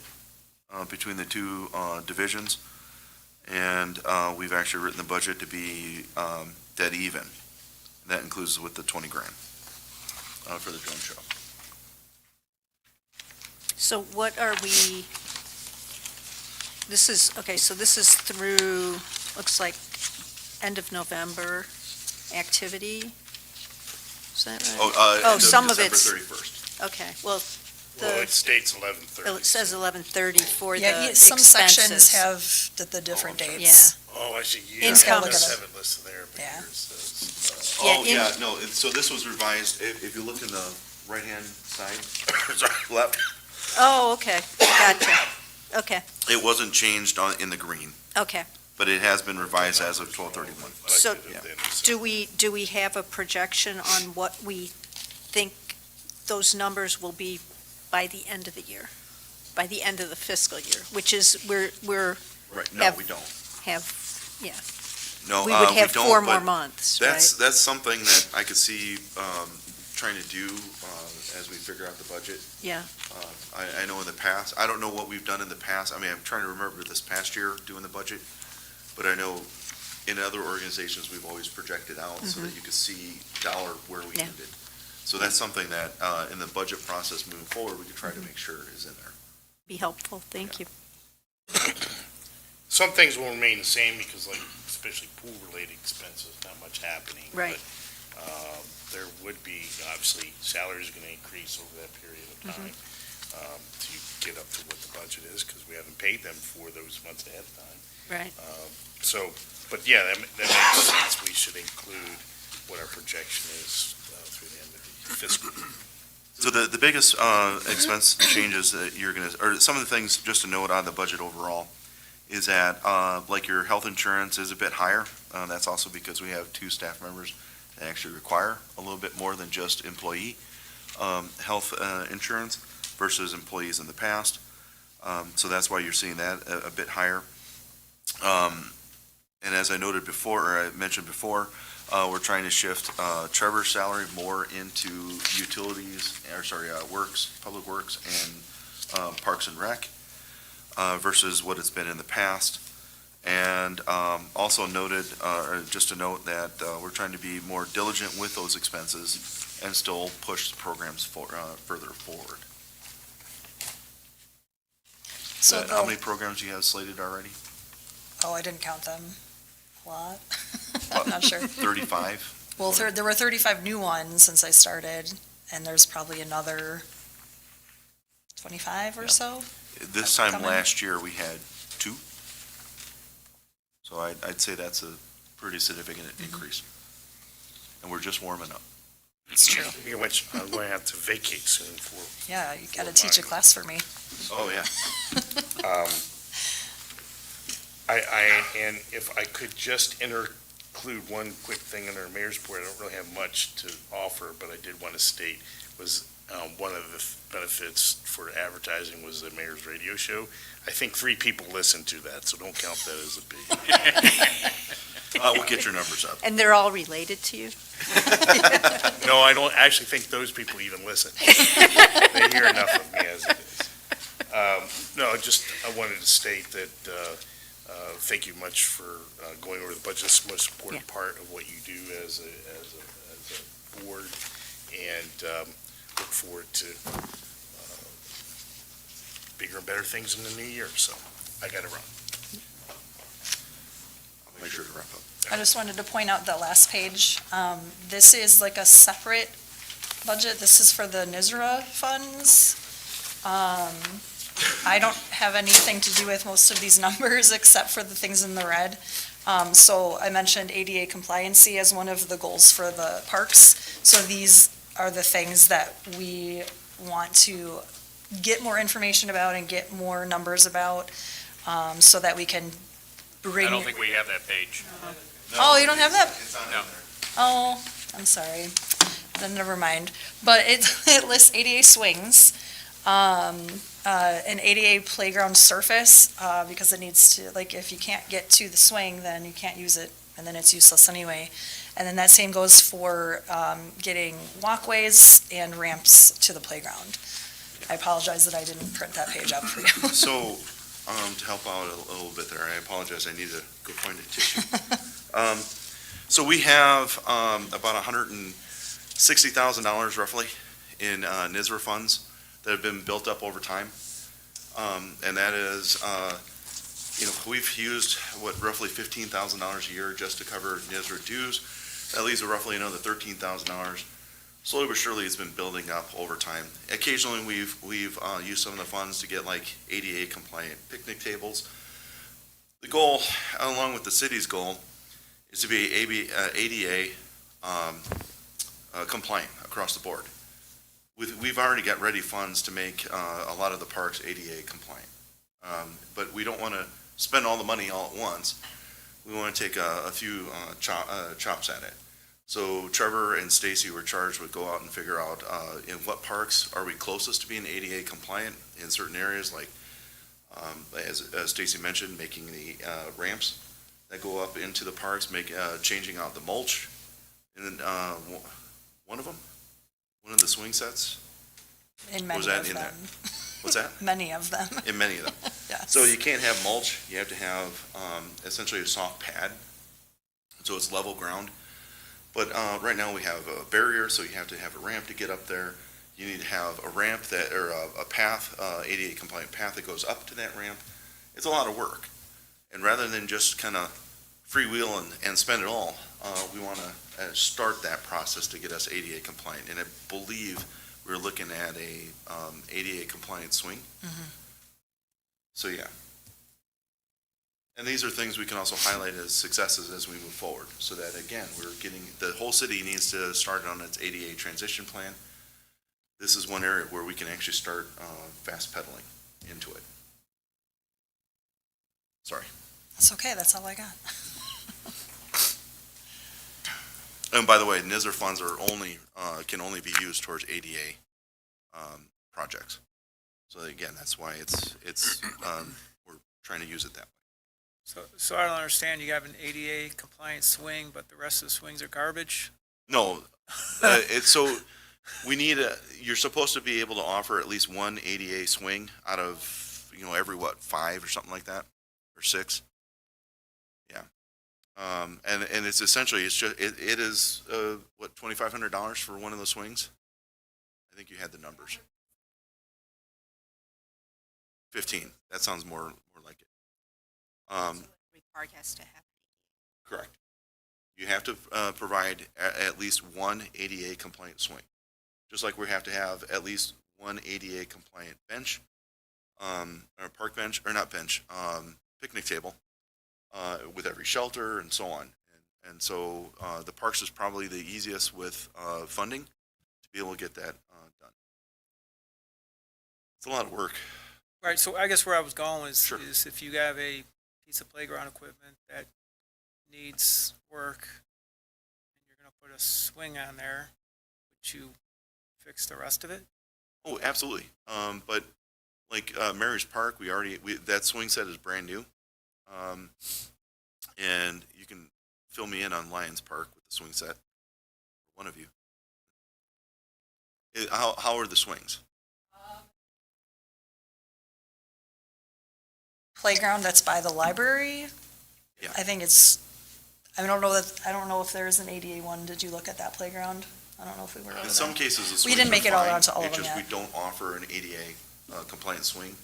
between the two divisions. And we've actually written the budget to be dead even. That includes with the 20 grand for the drone show. So what are we, this is, okay, so this is through, looks like end of November activity? Is that right? Oh, some of December it's, 31st. okay, well, Well, it states 11:30. it says 11:30 for the Yeah, some sections expenses. have the different okay. dates. Oh, I see. Income. Yeah, I Look at just it. have it listed there, but Yeah. here it says. Yeah, Oh, yeah, no, so this was revised, if you look in the right-hand side, sorry, left, Oh, okay, gotcha, okay, it wasn't changed in the green, okay. but it has been revised as of 12/31. So, Budgeted yeah. then, Do we have a projection on what we think those numbers will be by the end of the year? By the end of the fiscal year, which is, we're Right, no, we don't. have, yeah, No, we would have don't, 4 more but months, right? That's something that I could see trying to do as we figure out the budget. Yeah, I know in the past, I don't know what we've done in the past. I mean, I'm trying to remember this past year doing the budget, but I know in other organizations, we've always projected out so that you could see dollar where we Yeah. ended. So that's something that in the budget process moving forward, we could try to make sure is in there. be helpful, thank you. Some things will remain the same because like, especially pool-related expenses, not much happening. Right. But, there would be, obviously, salaries are gonna increase over that period of time. to get up to what the budget is, because we haven't paid them for those months ahead of time. Right. So, but yeah, that makes sense. We should include what our projection is through the end of the fiscal year. So the biggest expense changes that you're gonna, or some of the things just to note on the budget overall, is that, like your health insurance is a bit higher. That's also because we have 2 staff members that actually require a little bit more than just employee health insurance versus employees in the past. So that's why you're seeing that a bit higher. And as I noted before, or I mentioned before, we're trying to shift Trevor's salary more into utilities, works, public works, and Parks and Rec versus what it's been in the past. And also noted, or just to note that we're trying to be more diligent with those expenses and still push the programs further forward. So How many programs do you have slated already? Oh, I didn't count them. A lot. I'm not sure. 35? Well, there were 35 new ones since I started, and there's probably another 25 or Yeah. so. This time Coming. last year, we had 2. So I'd say that's a pretty significant increase. And we're just warming up. It's true. Speaking of which, I'm going to have to vacate soon for. Yeah, you gotta teach a class for me. Oh, yeah. And if I could just include one quick thing in our mayor's report, I don't really have much to offer, but I did want to state was one of the benefits for advertising was the mayor's radio show. I think 3 people listened to that, so don't count that as a big. We'll get your numbers up. And they're all related to you? No, I don't actually think those people even listen. They hear enough of me as it is. No, I wanted to state that, thank you much for going over the budget. It's the most important part of what you do as a board, and look forward to bigger and better things in the new year, so I gotta run. I'll make sure to wrap up. I just wanted to point out the last page. This is like a separate budget. This is for the NISRA funds. I don't have anything to do with most of these numbers except for the things in the red. So I mentioned ADA compliancy as one of the goals for the parks. So these are the things that we want to get more information about and get more numbers about, so that we can bring. I don't think we have that page. Oh, you don't have that? It's on No. there. Oh, I'm sorry. Then never mind. But it lists ADA swings, an ADA playground surface, because it needs to, like, if you can't get to the swing, then you can't use it, and then it's useless anyway. And then that same goes for getting walkways and ramps to the playground. I apologize that I didn't print that page out for you. So, to help out a little bit there, I apologize, I need to go find a tissue. So we have about $160,000 roughly in NISRA funds that have been built up over time. And that is, we've used, roughly $15,000 a year just to cover NISRA dues. That leaves roughly another $13,000. Slowly but surely, it's been building up over time. Occasionally, we've used some of the funds to get like ADA compliant picnic tables. The goal, along with the city's goal, is to be ADA compliant across the board. We've already got ready funds to make a lot of the parks ADA compliant. But we don't want to spend all the money all at once. We want to take a few chops at it. So Trevor and Stacy were charged with go out and figure out in what parks are we closest to being ADA compliant in certain areas, like as Stacy mentioned, making the ramps that go up into the parks, changing out the mulch, and then one of the swing sets. In many Was that of in them. there? What's that? Many of them, In many of them. yes. So you can't have mulch, you have to have essentially a soft pad, so it's level ground. But right now we have a barrier, so you have to have a ramp to get up there. You need to have a ramp or a path, ADA compliant path that goes up to that ramp. It's a lot of work. And rather than just kind of freewheel and spend it all, we want to start that process to get us ADA compliant. And I believe we're looking at a, ADA compliant swing. So, yeah. And these are things we can also highlight as successes as we move forward, so that, again, we're getting, the whole city needs to start on its ADA transition plan. This is one area where we can actually start, fast pedaling into it. Sorry. That's okay, that's all I got. And by the way, NISR funds are only, can only be used towards ADA, projects. So again, that's why we're trying to use it that way. So I don't understand, you have an ADA compliant swing, but the rest of the swings are garbage? No, so we need you're supposed to be able to offer at least one ADA swing out of, every, 5 or something like that, or 6? Yeah. And it's essentially, it is, $2,500 for one of the swings? I think you had the numbers. 15, that sounds more like it. Every park has to have. Correct. You have to provide at least one ADA compliant swing. Just like we have to have at least one ADA compliant bench, or park bench, or not bench, picnic table, with every shelter and so on. And so the parks is probably the easiest with funding to be able to get that done. It's a lot of work. Right, so I guess where I was going Sure. is if you have a piece of playground equipment that needs work, and you're gonna put a swing on there, would you fix the rest of it? Oh, absolutely. But like Mary's Park, that swing set is brand new. And you can fill me in on Lions Park with the swing set. One of you. How are the swings? Playground that's by the library. Yeah. I think I don't know if there's an ADA one. Did you look at that playground? I don't know if we were over In there. some cases, the We swings didn't make it all fine. around to all of It's them just yet. we don't offer an ADA compliant swing.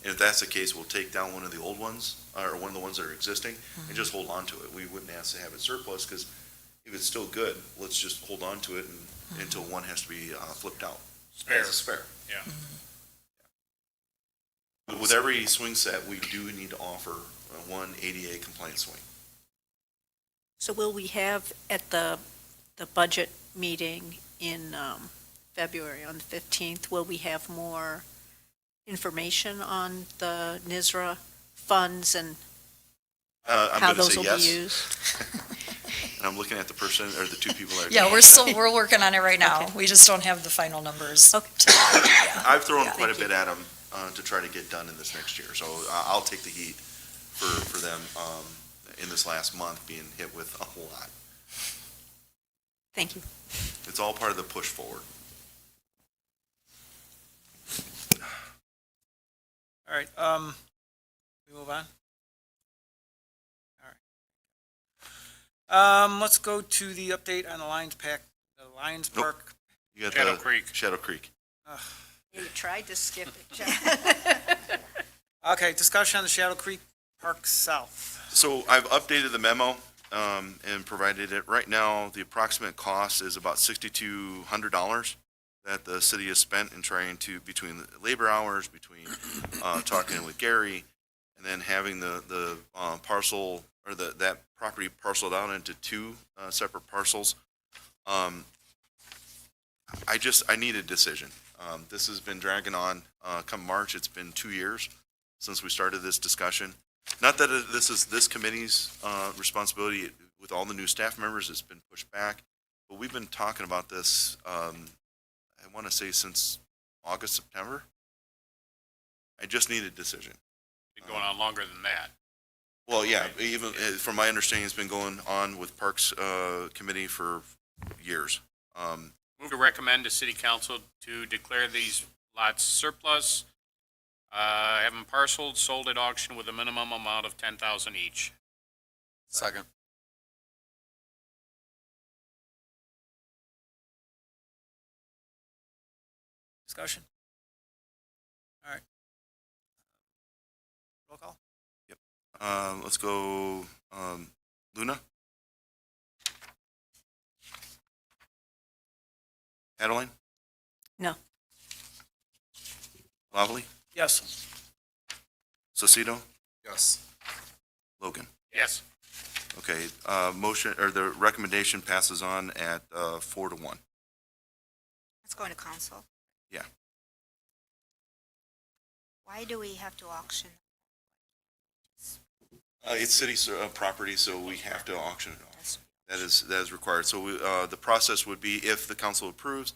And if that's the case, we'll take down one of the old ones, or one of the ones that are existing, and just hold on to it. We wouldn't ask to have it surplus, because if it's still good, let's just hold on to it until one has to be flipped out. Spare. As a spare. Yeah. But with every swing set, we do need to offer one ADA compliant swing. So will we have at the budget meeting in February on the 15th, will we have more information on the NISRA funds and I'm how going to those say will be yes, used? and I'm looking at the person, or the two people that are. Yeah, we're working on it right now. Okay. We just don't have the final numbers. Okay. I've thrown Yeah. quite a Thank bit at them to try to get done in this next year, so I'll take the heat for them in this last month being hit with a whole lot. Thank you. It's all part of the push forward. All right, we move on? All right. Let's go to the update on the Lions Nope. Park. You got Shadow Creek. Shadow Creek. You tried to skip it, John. Okay, discussion on the Shadow Creek Park South. So I've updated the memo and provided it. Right now, the approximate cost is about $6,200 that the city has spent in trying to, between the labor hours, between talking with Gary, and then having the parcel, or that property parceled out into two separate parcels. I need a decision. This has been dragging on. Come March, it's been 2 years since we started this discussion. Not that this is this committee's responsibility. With all the new staff members, it's been pushed back. But we've been talking about this, I want to say since August, September. I just need a decision. Been going on longer than that. Well, yeah, even from my understanding, it's been going on with Parks Committee for years. Move to recommend to city council to declare these lots surplus, have them parceled, sold at auction with a minimum amount of $10,000 each. Second. Discussion? All right. Roll call? Let's go, Luna? Haderlein? No. Lavallee, Yes. Saucedo, Yes. Logan. Yes. Okay, motion, or the recommendation passes on at 4-1. It's going to council. Yeah. Why do we have to auction? It's city property, so we have to auction it off. That's- That is required. So the process would be, if the council approves,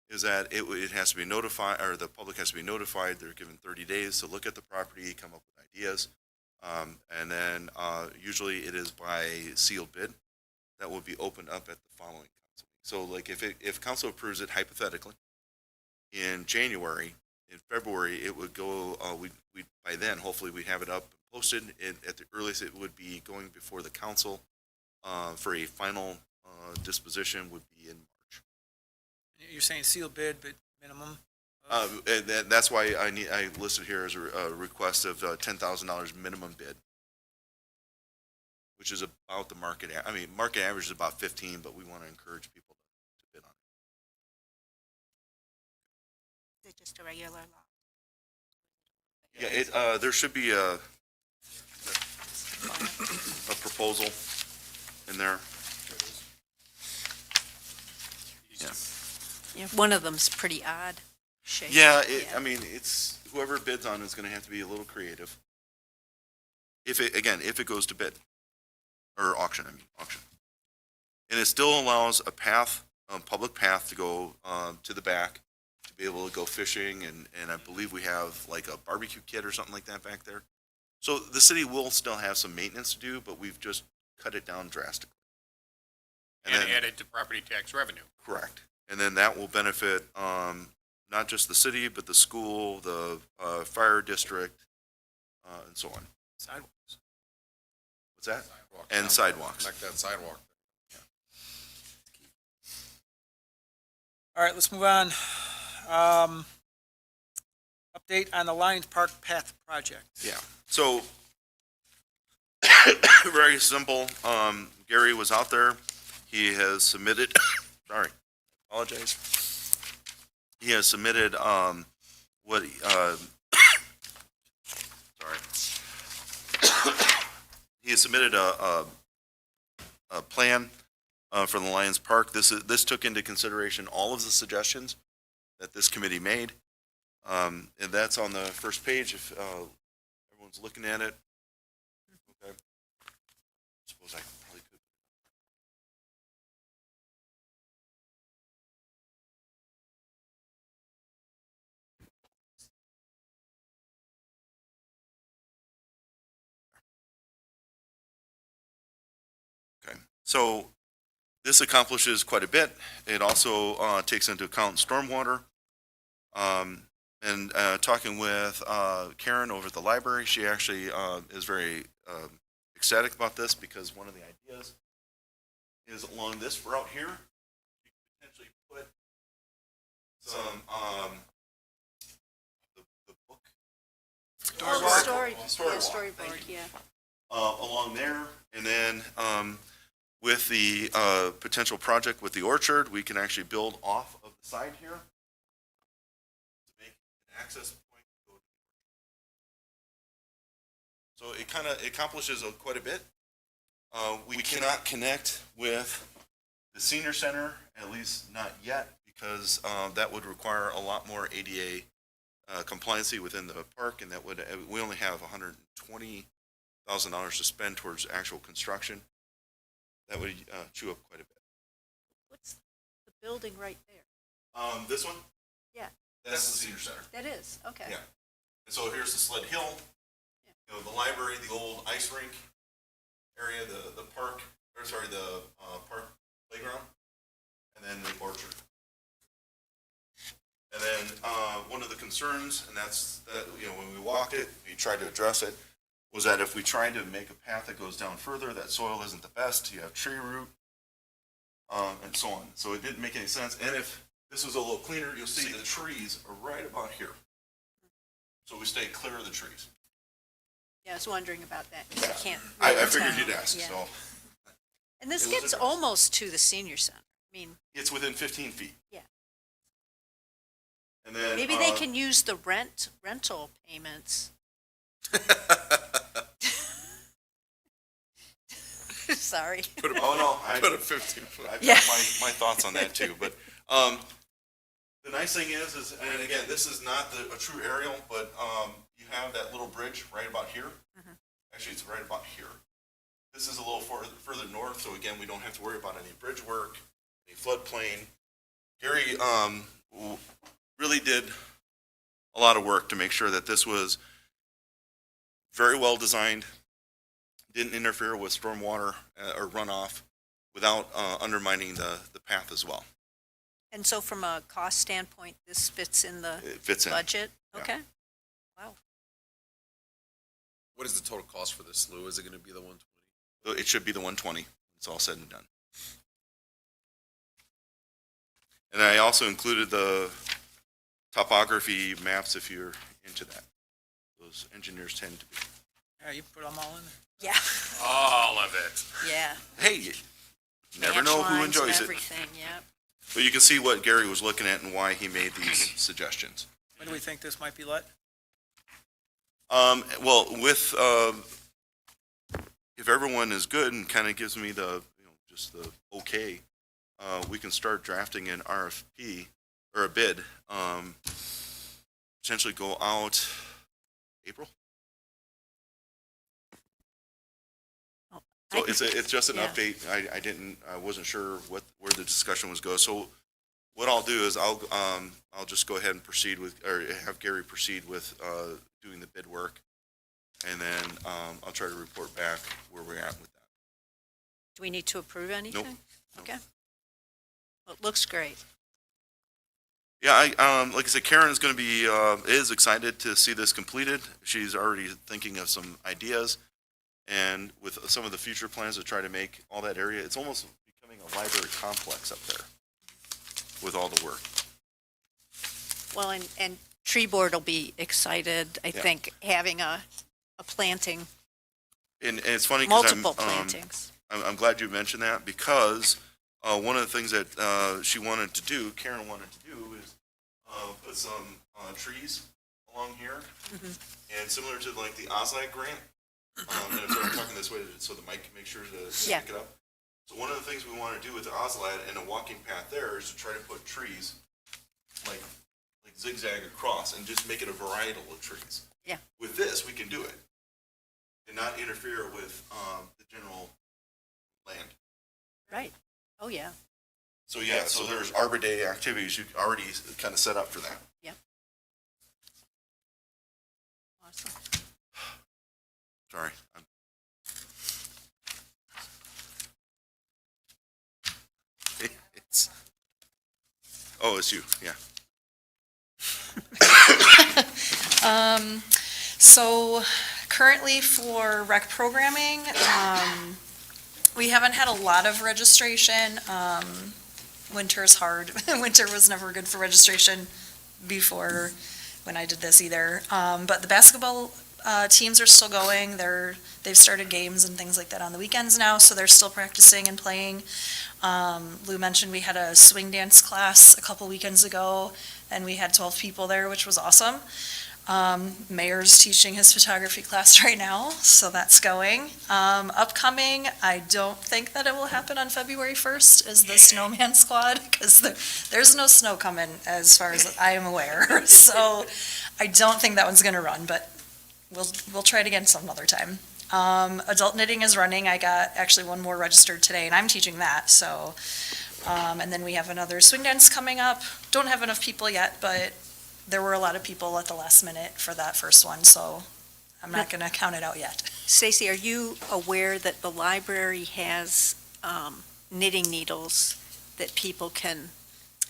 is that it has to be notified, or the public has to be notified. They're given 30 days to look at the property, come up with ideas. And then usually it is by sealed bid that will be opened up at the following council. So like if council approves it hypothetically in January, in February, it would go, we by then, hopefully we'd have it up and posted. At the earliest, it would be going before the council for a final disposition would be in March. You're saying sealed bid, but minimum? And that's why I listed here as a request of $10,000 minimum bid, which is about the market. I mean, market average is about 15, but we want to encourage people to bid on Is it just a regular law? it. Yeah, there should be a proposal in there. Yeah. Yeah, one of them's pretty odd shape. Yeah, I mean, it's, whoever bids on it's gonna have to be a little creative. If it goes to bid, or auction. And it still allows a path, public path to go, to the back, to be able to go fishing, and I believe we have like a barbecue kit or something like that back there. So the city will still have some maintenance to do, but we've just cut it down drastically. And added to property tax revenue. Correct. And then that will benefit, not just the city, but the school, the, fire district, and so on. Sidewalks. What's that? Sidewalk. And sidewalks. Connect that sidewalk. All right, let's move on. Update on the Lions Park Path Project. Yeah. So, very simple. Gary was out there. He has submitted, sorry, apologize. He has submitted, what, sorry. He has submitted a plan, for the Lions Park. This took into consideration all of the suggestions that this committee made. And that's on the first page if, everyone's looking at it. Okay. Suppose I probably could. Okay, so this accomplishes quite a bit. It also takes into account stormwater. And talking with Karen over at the library, she actually is very ecstatic about this because one of the ideas is along this route here, you could potentially put some the book Storyboard, yeah. along there, and then with the potential project with the orchard, we can actually build off of the side here to make an access point. So it kind of accomplishes quite a bit. We cannot connect with the senior center, at least not yet, because that would require a lot more ADA compliancy within the park, and that would, we only have $120,000 to spend towards actual construction. That would chew up quite a bit. What's the building right there? This one? Yeah. That's the senior center. That is, okay. Yeah. And so here's the Sled Hill, you know, the library, the old ice rink area, the park, or sorry, the park playground, and then the orchard. And then one of the concerns, and that's that, you know, when we walked it, we tried to address it, was that if we tried to make a path that goes down further, that soil isn't the best. You have tree root, and so on. So it didn't make any sense. And if this was a little cleaner, you'll see the trees are right about here. So we stay clear of the trees. Yeah, I was wondering about that, 'cause you can't. I really figured tell. you'd ask, Yeah. so. And this it was gets addressed. almost to the senior center. I mean, It's within 15 feet. Yeah. And then, Maybe they can use the rental payments. Sorry. Oh, no, Put a 15 foot. I've Yeah. got my thoughts on that too, but, the nice thing is, and again, this is not a true aerial, but, you have that little bridge right about here. Actually, it's right about here. This is a little further north, so again, we don't have to worry about any bridge work, any floodplain. Gary, really did a lot of work to make sure that this was very well designed, didn't interfere with stormwater or runoff without undermining the path as well. And so from a cost standpoint, this fits in the It fits in. budget? Yeah. Okay. Wow. What is the total cost for this, Lou? Is it gonna be the 120? So it should be the 120. It's all said and done. And I also included the topography maps if you're into that. Those engineers tend to be. Yeah, you put them all in there. Yeah, All of it. yeah. Hey, you never Match know who lines and enjoys it. everything, yeah. But you can see what Gary was looking at and why he made these suggestions. When do we think this might be let? Well, with, if everyone is good and kind of gives me just the okay, we can start drafting an RFP or a bid, potentially go out April. So it's just an yeah. update. I wasn't sure where the discussion was going. So what I'll do is I'll just go ahead and proceed with, or have Gary proceed with, doing the bid work. And then, I'll try to report back where we're at with that. Do we need to approve anything? Nope. Okay. Well, it looks great. Yeah, like I said, Karen's gonna be, is excited to see this completed. She's already thinking of some ideas. And with some of the future plans to try to make all that area, it's almost becoming a library complex up there with all the work. Well, and tree board will be excited, I Yeah. think, having a planting, And it's funny because multiple plantings. I'm glad you mentioned that because one of the things that Karen wanted to do is put some trees along here. And similar to like the OSLAG grant, and if I'm talking this way so the mic can make sure to Yeah. pick it up. So one of the things we want to do with the OSLAD and a walking path there is to try to put trees like zigzag across and just make it a varietal of trees. Yeah. With this, we can do it and not interfere with the general land. Right. Oh, yeah. So yeah, so there's Arbor Day activities you already kind of set up for that. Awesome. Sorry. It's you, yeah. So currently for rec programming, we haven't had a lot of registration. Winter is hard. Winter was never good for registration before when I did this either. But the basketball teams are still going. They've started games and things like that on the weekends now, so they're still practicing and playing. Lou mentioned we had a swing dance class a couple weekends ago, and we had 12 people there, which was awesome. Mayor's teaching his photography class right now, so that's going. Upcoming, I don't think that it will happen on February 1st, is the Snowman Squad, because there's no snow coming as far as I am aware. So I don't think that one's gonna run, but we'll try it again some other time. Adult knitting is running. I got actually one more registered today, and I'm teaching that, so. And then we have another swing dance coming up. Don't have enough people yet, but there were a lot of people at the last minute for that first one, so I'm not gonna count it out yet. Stacy, are you aware that the library has knitting needles that people can,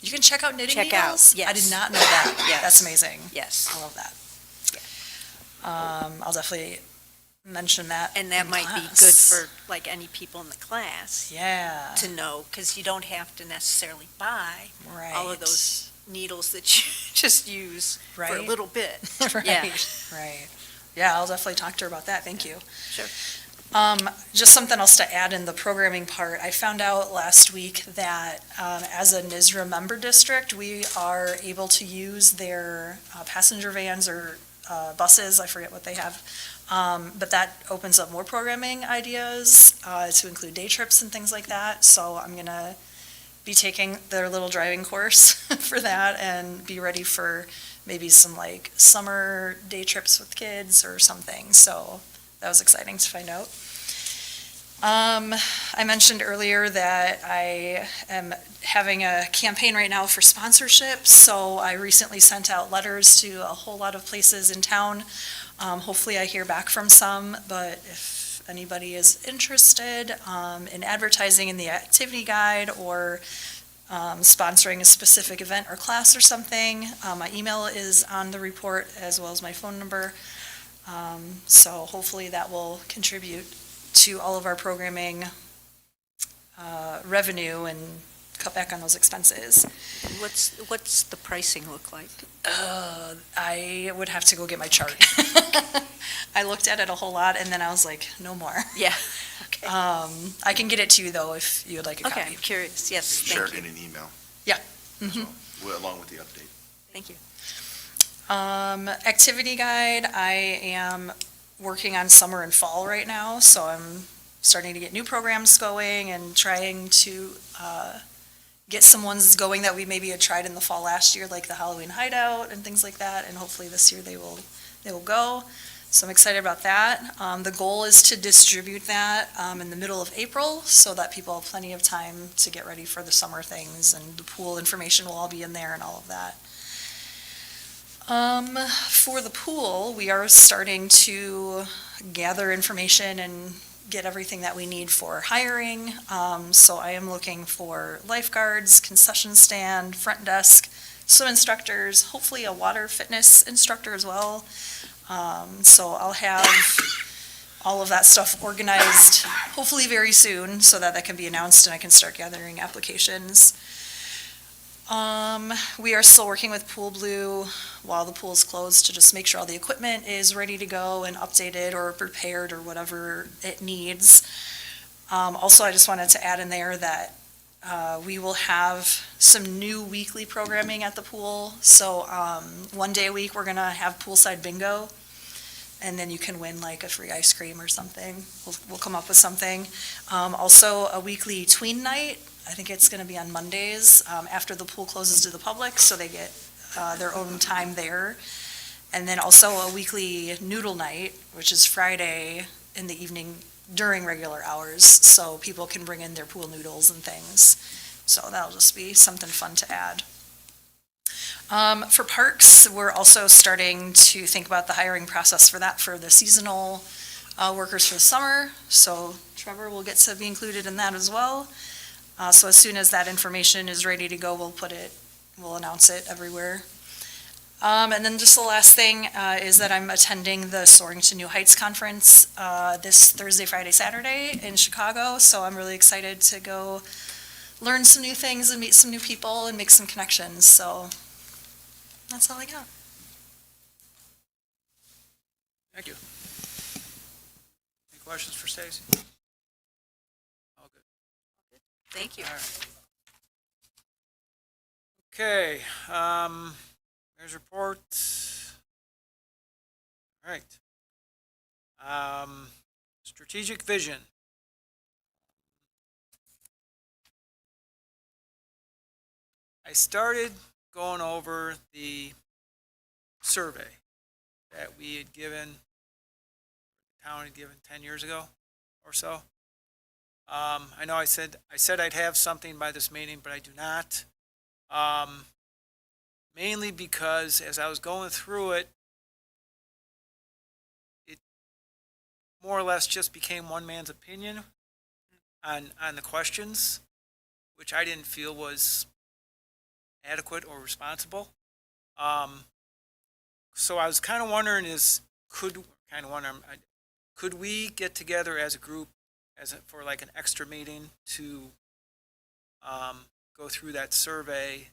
You can check out knitting Check out, needles? I yes. did not know that. Yes. That's amazing. yes, I love that. I'll definitely mention that. and that in might be class. good for like any people in the class Yeah, to know, because you don't have to necessarily buy right. all of those needles that you just use for a Right. little bit. Right, Yeah. right. Yeah, I'll definitely talk to her about that. Thank you. Sure. Just something else to add in the programming part. I found out last week that as a NISRA member district, we are able to use their passenger vans or buses, I forget what they have. But that opens up more programming ideas to include day trips and things like that. So I'm going to be taking their little driving course for that and be ready for maybe some like summer day trips with kids or something. So that was exciting to find out. I mentioned earlier that I am having a campaign right now for sponsorships. So I recently sent out letters to a whole lot of places in town. Hopefully I hear back from some, but if anybody is interested in advertising in the activity guide or sponsoring a specific event or class or something, my email is on the report as well as my phone number. So hopefully that will contribute to all of our programming revenue and cut back on those expenses. What's the pricing look like? I would have to go get my chart. I looked at it a whole lot and then I was like, no more. Yeah. Okay. I can get it to you though if you would like a Okay, copy. I'm curious. Yes, Share thank it you. in an email. Yeah. Along with the update. Thank you. Activity guide, I am working on summer and fall right now, so I'm starting to get new programs going and trying to get some ones going that we maybe had tried in the fall last year, like the Halloween hideout and things like that, and hopefully this year they will go. So I'm excited about that. The goal is to distribute that in the middle of April so that people have plenty of time to get ready for the summer things, and the pool information will all be in there and all of that. For the pool, we are starting to gather information and get everything that we need for hiring. So I am looking for lifeguards, concession stand, front desk, swim instructors, hopefully a water fitness instructor as well. So I'll have all of that stuff organized hopefully very soon so that can be announced and I can start gathering applications. We are still working with Pool Blue while the pool is closed to just make sure all the equipment is ready to go and updated or repaired or whatever it needs. Also, I just wanted to add in there that we will have some new weekly programming at the pool. So one day a week, we're going to have poolside bingo. And then you can win like a free ice cream or something. We'll come up with something. Also, a weekly tween night. I think it's going to be on Mondays after the pool closes to the public, so they get their own time there. And then also a weekly noodle night, which is Friday in the evening during regular hours, so people can bring in their pool noodles and things. So that'll just be something fun to add. For parks, we're also starting to think about the hiring process for that for the seasonal workers for the summer. So Trevor will get to be included in that as well. So as soon as that information is ready to go, we'll announce it everywhere. And then just the last thing is that I'm attending the Soaring to New Heights Conference this Thursday, Friday, Saturday in Chicago. So I'm really excited to go learn some new things and meet some new people and make some connections. So that's all I got. Thank you. Any questions for Stacy? All good. Thank you. All right. Okay, there's report. All right. Strategic vision. I started going over the survey that we had given, the town had given 10 years ago or so. I know I said I'd have something by this meeting, but I do not. Mainly because as I was going through it, it more or less just became one man's opinion on the questions, which I didn't feel was adequate or responsible. So I was kind of wondering could we get together as a group for like an extra meeting to go through that survey?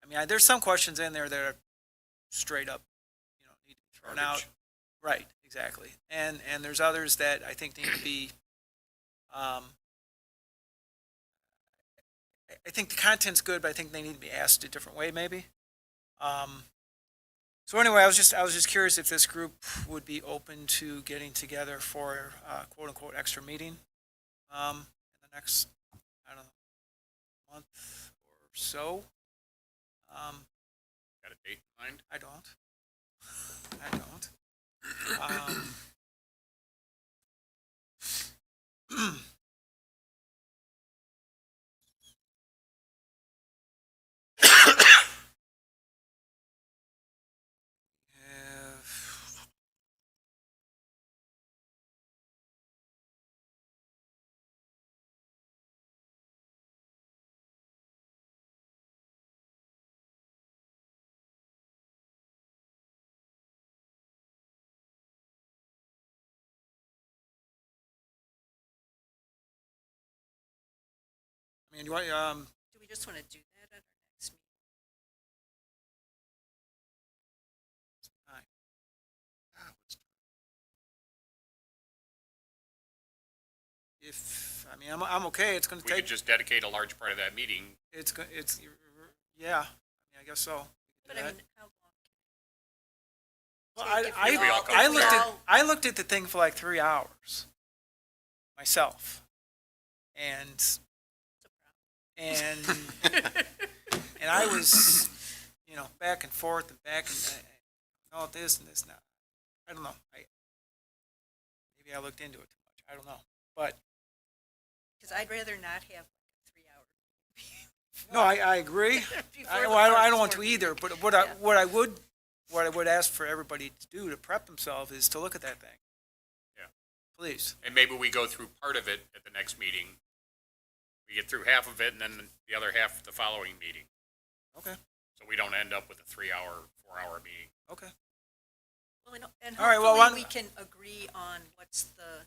I mean, there's some questions in there that are straight up, need to be thrown out. Right, exactly. And there's others that I think need to be, I think the content's good, but I think they need to be asked a different way, maybe. So anyway, I was just curious if this group would be open to getting together for a quote unquote extra meeting, in the next, I don't know, month or so. Got a date in mind? I don't. I don't. If, I mean, you want, Do we just want to do that at our next meeting? if, I mean, I'm okay, it's gonna We could take, just dedicate a large part of that meeting. it's, yeah, I mean, I guess so. But I mean, how long? Well, take if we all- I if we looked at, all- I looked at the thing for like 3 hours myself. And, and, and I was, you know, back and forth and back and, oh, this and this and that. I don't know. Maybe I looked into it too much. I don't know. But, Because I'd rather not have like a 3 hour. no, I agree. before I, the well, I Parks don't want to Board either, meeting. but Yeah. what I would ask for everybody to do to prep themselves is to look at that thing. Yeah. Please. And maybe we go through part of it at the next meeting. We get through half of it and then the other half the following meeting. Okay. So we don't end up with a 3-hour, 4-hour meeting. Okay. Well, and All right, well, hopefully we can agree on what's the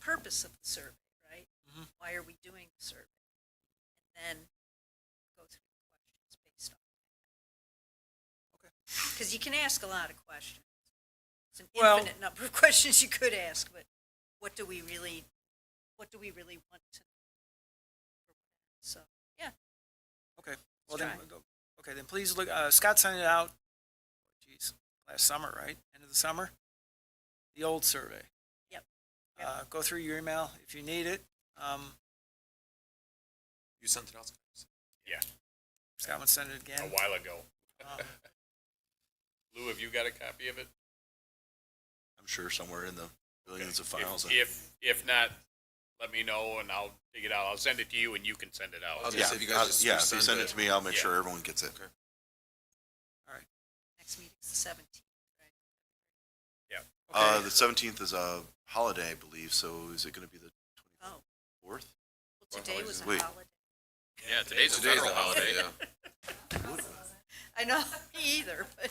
purpose of the survey, right? Mhm. Why are we doing the survey? And then go through the questions based on that. Okay. Because you can ask a lot of questions. It's an Well- infinite number of questions you could ask, but what do we really want to? So, yeah. Okay. Well, Let's then, okay, then please look, Scott sent it out, geez, last summer, right? End of the summer? The old survey. Yep. Go through your email if you need it. You sent it out? Yeah, Scott would send it a again. while ago. Um, Lou, have you got a copy of it? I'm sure somewhere in the billions of files. If not, let me know and I'll dig it out. I'll send it to you and you can send it out. I'll Yeah, just say if you guys just yeah, if you resend send it to me, I'll make Yeah. sure everyone gets it. Okay. Next meeting's the 17th, right? okay. The 17th is a holiday, I believe, so is it gonna be the Oh, 24th? well, today was a Wait. holiday. Yeah, today's a Today's federal the holiday, holiday. yeah. I know, me either, but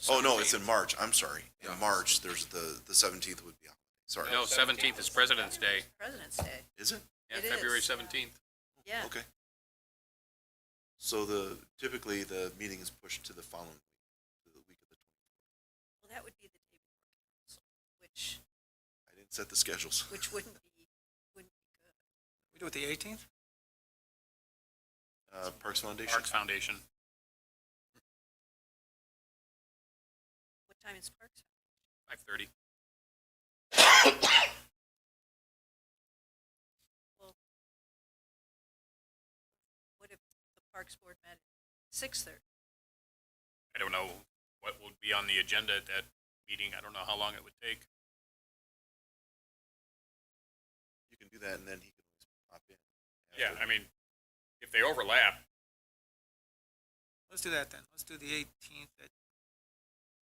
Oh, no, it's in March, I'm sorry. In Yeah. March, there's the 17th would be, sorry. No, 17th is President's Day. President's Day, Is it? Yeah, It February is. 17th. yeah. Okay. So typically the meeting is pushed to the following week, to the week of the 24th. Well, that would be the day before council, which I didn't set the schedules. wouldn't be good. We do it the 18th? Parks Foundation? Parks Foundation. What time is Parks? 5:30. What if the Parks Board met at 6:30? I don't know what would be on the agenda at that meeting. I don't know how long it would take. You can do that and then he can always pop in. Yeah, after. I mean, if they overlap, Let's do that then. Let's do the 18th at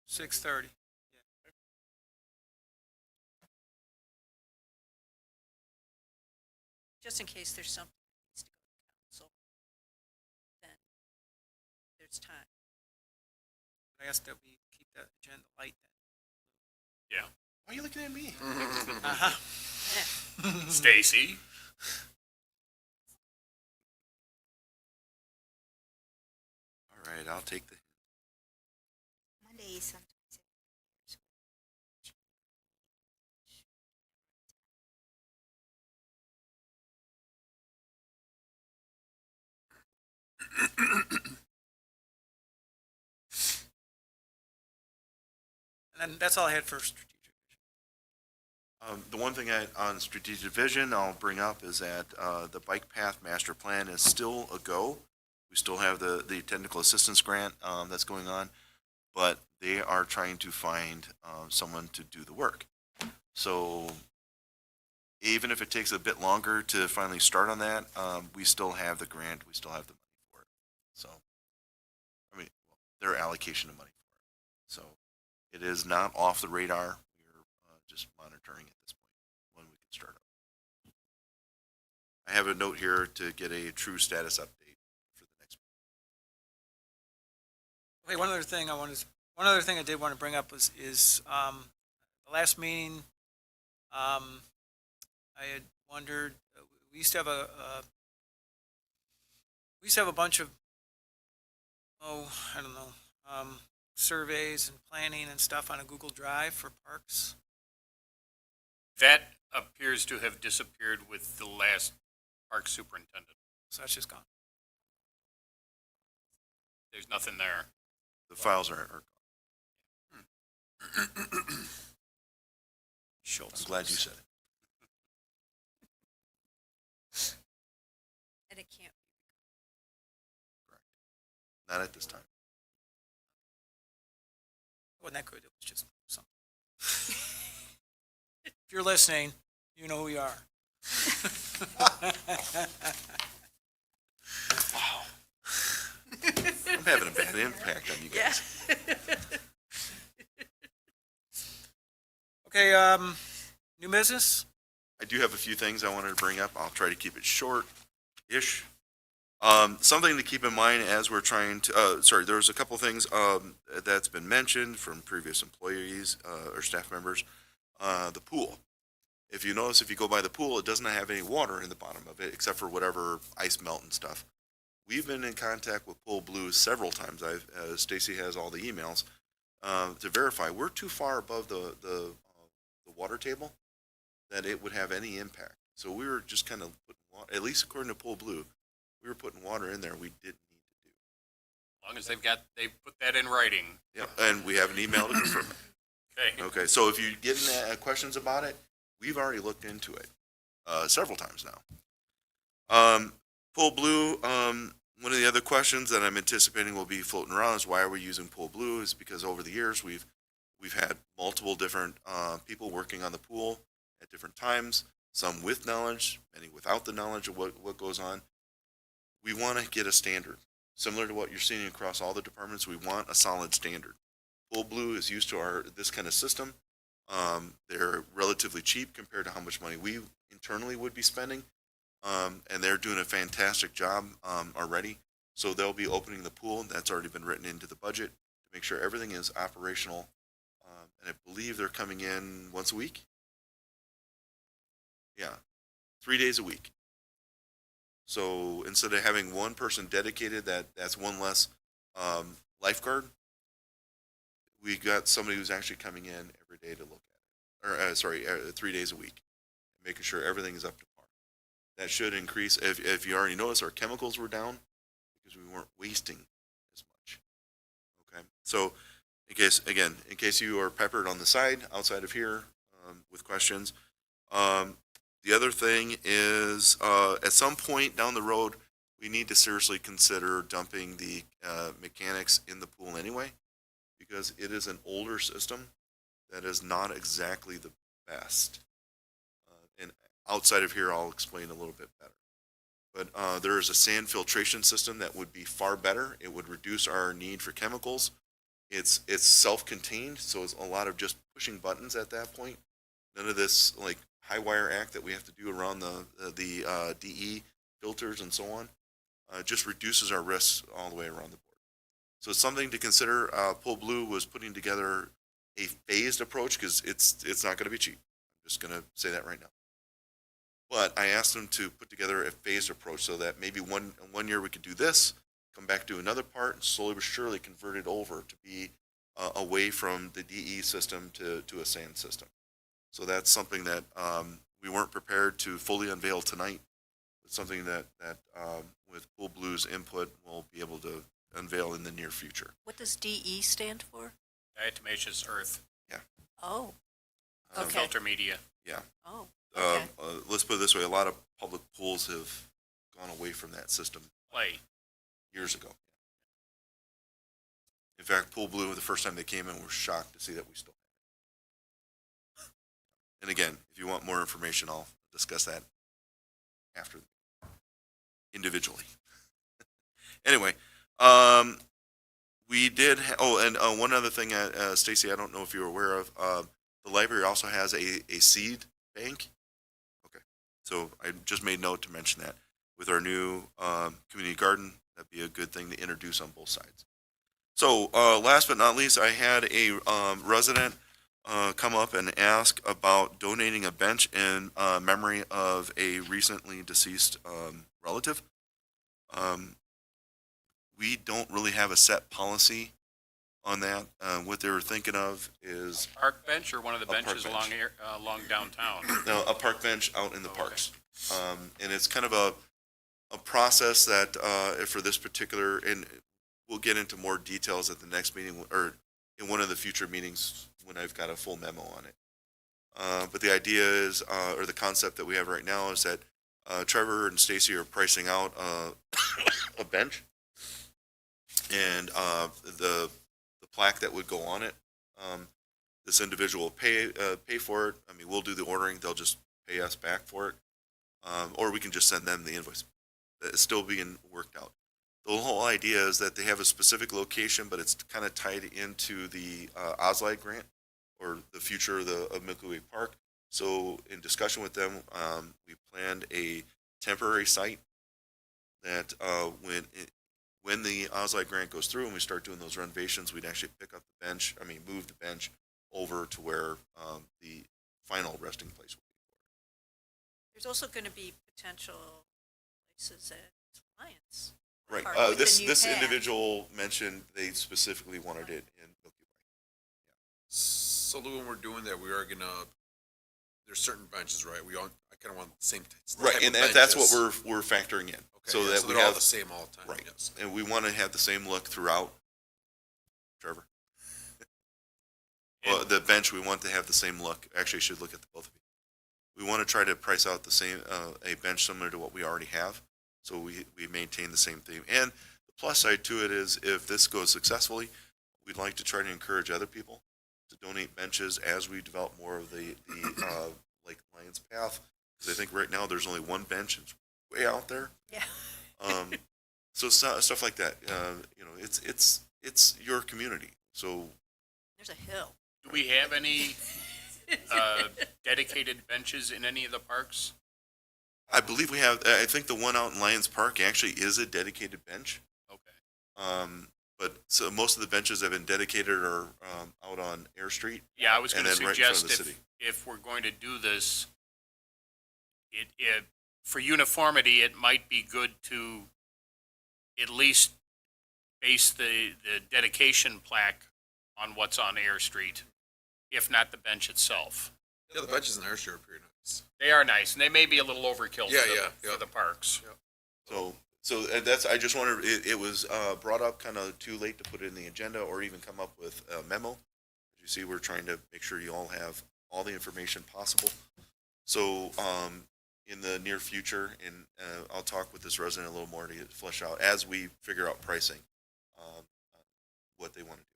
6:30. Just in case there's something that needs to go to council, then there's time. I ask that we keep that agenda light yeah. Why are you looking at me? then. Uh-huh. Stacy. All right, I'll take the, Monday is sometimes. And that's all I had for strategic. The one thing on strategic vision I'll bring up is that the bike path master plan is still a go. We still have the technical assistance grant that's going on, but they are trying to find someone to do the work. So even if it takes a bit longer to finally start on that, we still have the grant, we still have the money for it. So, I mean, their allocation of money for it. So it is not off the radar. We're just monitoring at this point when we can start up. I have a note here to get a true status update for the next. Okay, one other thing I did want to bring up is the last meeting, I had wondered, we used to have a bunch of, I don't know, surveys and planning and stuff on a Google Drive for parks. That appears to have disappeared with the last park superintendent. So that's just gone. There's nothing there. The files are Schulz. I'm glad you said it. And it can't. Not at this time. It wasn't that good, it was just something. If you're listening, you know who you are. I'm having a bad impact on you guys. Okay, new business? I do have a few things I wanted to bring up. I'll try to keep it short-ish. Something to keep in mind as we're trying to, there's a couple things that's been mentioned from previous employees or staff members. The pool. If you notice, if you go by the pool, it does not have any water in the bottom of it except for whatever ice melt and stuff. We've been in contact with Pool Blue several times. Stacy has all the emails to verify we're too far above the water table that it would have any impact. So we were just kind of putting water, at least according to Pool Blue, we were putting water in there we didn't need to do. As long as they've put that in writing. Yeah, and we have an email to confirm it. Okay. Okay, so if you get questions about it, we've already looked into it several times now. Pool Blue, one of the other questions that I'm anticipating will be floating around is why are we using Pool Blue? Is because over the years we've had multiple different people working on the pool at different times, some with knowledge, many without the knowledge of what goes on. We want to get a standard. Similar to what you're seeing across all the departments, we want a solid standard. Pool Blue is used to this kind of system. They're relatively cheap compared to how much money we internally would be spending. And they're doing a fantastic job already. So they'll be opening the pool. That's already been written into the budget to make sure everything is operational. And I believe they're coming in once a week. Yeah, 3 days a week. So instead of having one person dedicated, that's one less lifeguard. We got somebody who's actually coming in every day to look at it, or 3 days a week, making sure everything is up to par. That should increase. If you already noticed, our chemicals were down because we weren't wasting as much. Okay, so in case you are peppered on the side outside of here with questions. The other thing is, at some point down the road, we need to seriously consider dumping the mechanics in the pool anyway, because it is an older system that is not exactly the best. And outside of here, I'll explain a little bit better. But there is a sand filtration system that would be far better. It would reduce our need for chemicals. It's self-contained, so it's a lot of just pushing buttons at that point. None of this like high wire act that we have to do around the DE filters and so on. Just reduces our risks all the way around the board. So it's something to consider. Pool Blue was putting together a phased approach because it's not going to be cheap. I'm just going to say that right now. But I asked them to put together a phased approach so that maybe one year we could do this, come back to another part, and slowly but surely convert it over to be away from the DE system to a sand system. So that's something that we weren't prepared to fully unveil tonight. It's something that with Pool Blue's input, we'll be able to unveil in the near future. What does DE stand for? Diatomaceous earth. Oh, Um, Okay. Filter media. oh, Um, okay. let's put it this way, a lot of public pools have gone away from that system Play. years ago. In fact, Pool Blue, the first time they came in, were shocked to see that we still have it. And again, if you want more information, I'll discuss that after, individually. Anyway, we did, one other thing, Stacy, I don't know if you're aware of, the library also has a seed bank. Okay, so I just made note to mention that. With our new community garden, that'd be a good thing to introduce on both sides. So last but not least, I had a resident come up and ask about donating a bench in memory of a recently deceased relative. We don't really have a set policy on that. What they were thinking of is Park bench or one of the park benches bench. along here, along downtown? a park bench out in the Oh, okay. parks. And it's kind of a process that for this particular, and we'll get into more details at the next meeting or in one of the future meetings when I've got a full memo on it. But the idea is, or the concept that we have right now is that Trevor and Stacy are pricing out a bench, and the plaque that would go on it. This individual will pay for it. I mean, we'll do the ordering; they'll just pay us back for it, or we can just send them the invoice. It's still being worked out. The whole idea is that they have a specific location, but it's kind of tied into the Oslide grant or the future of Milky Way Park. So in discussion with them, we planned a temporary site that when the Oslide grant goes through and we start doing those renovations, we'd actually move the bench over to where the final resting place will be. There's also going to be potential places at Lions. Right. Park with the This new pad. individual mentioned they specifically wanted it in Milky Way. So Lou, when we're doing that, we are gonna, there's certain benches, right? I kind of want the same. Right, type and of that's what benches. we're factoring in. Okay, So yeah, that we they're all have, the same all the time. right, Yes. and we want to have the same look throughout. Trevor? Well, the bench, we want to have the same look. Actually, I should look at the both of you. We want to try to price out the same, a bench similar to what we already have. So we maintain the same theme. And the plus side to it is if this goes successfully, we'd like to try to encourage other people to donate benches as we develop more of the Lake Lions path. Because I think right now there's only one bench. It's way out there. Yeah. So stuff like that. It's your community. So There's a hill. Do we have any dedicated benches in any of the parks? I believe we have. I think the one out in Lions Park actually is a dedicated bench. Okay. But so most of the benches have been dedicated or out on Air Street. Yeah, I was And going to then right in front of suggest the city. if we're going to do this, it for uniformity, it might be good to at least base the dedication plaque on what's on Air Street, if not the bench itself. Yeah, the benches in our share are pretty nice. They are nice, and they may be a little overkill Yeah, for yeah. the parks. So that's. I just wondered. It was brought up kind of too late to put it in the agenda or even come up with a memo. As you see, we're trying to make sure you all have all the information possible. So in the near future, and I'll talk with this resident a little more to flesh out as we figure out pricing, what they want to do.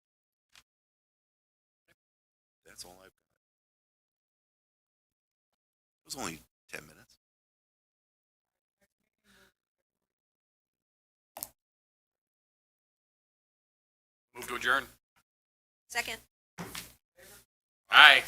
That's all I've got. It was only 10 minutes. Move to adjourn. Second. Aye.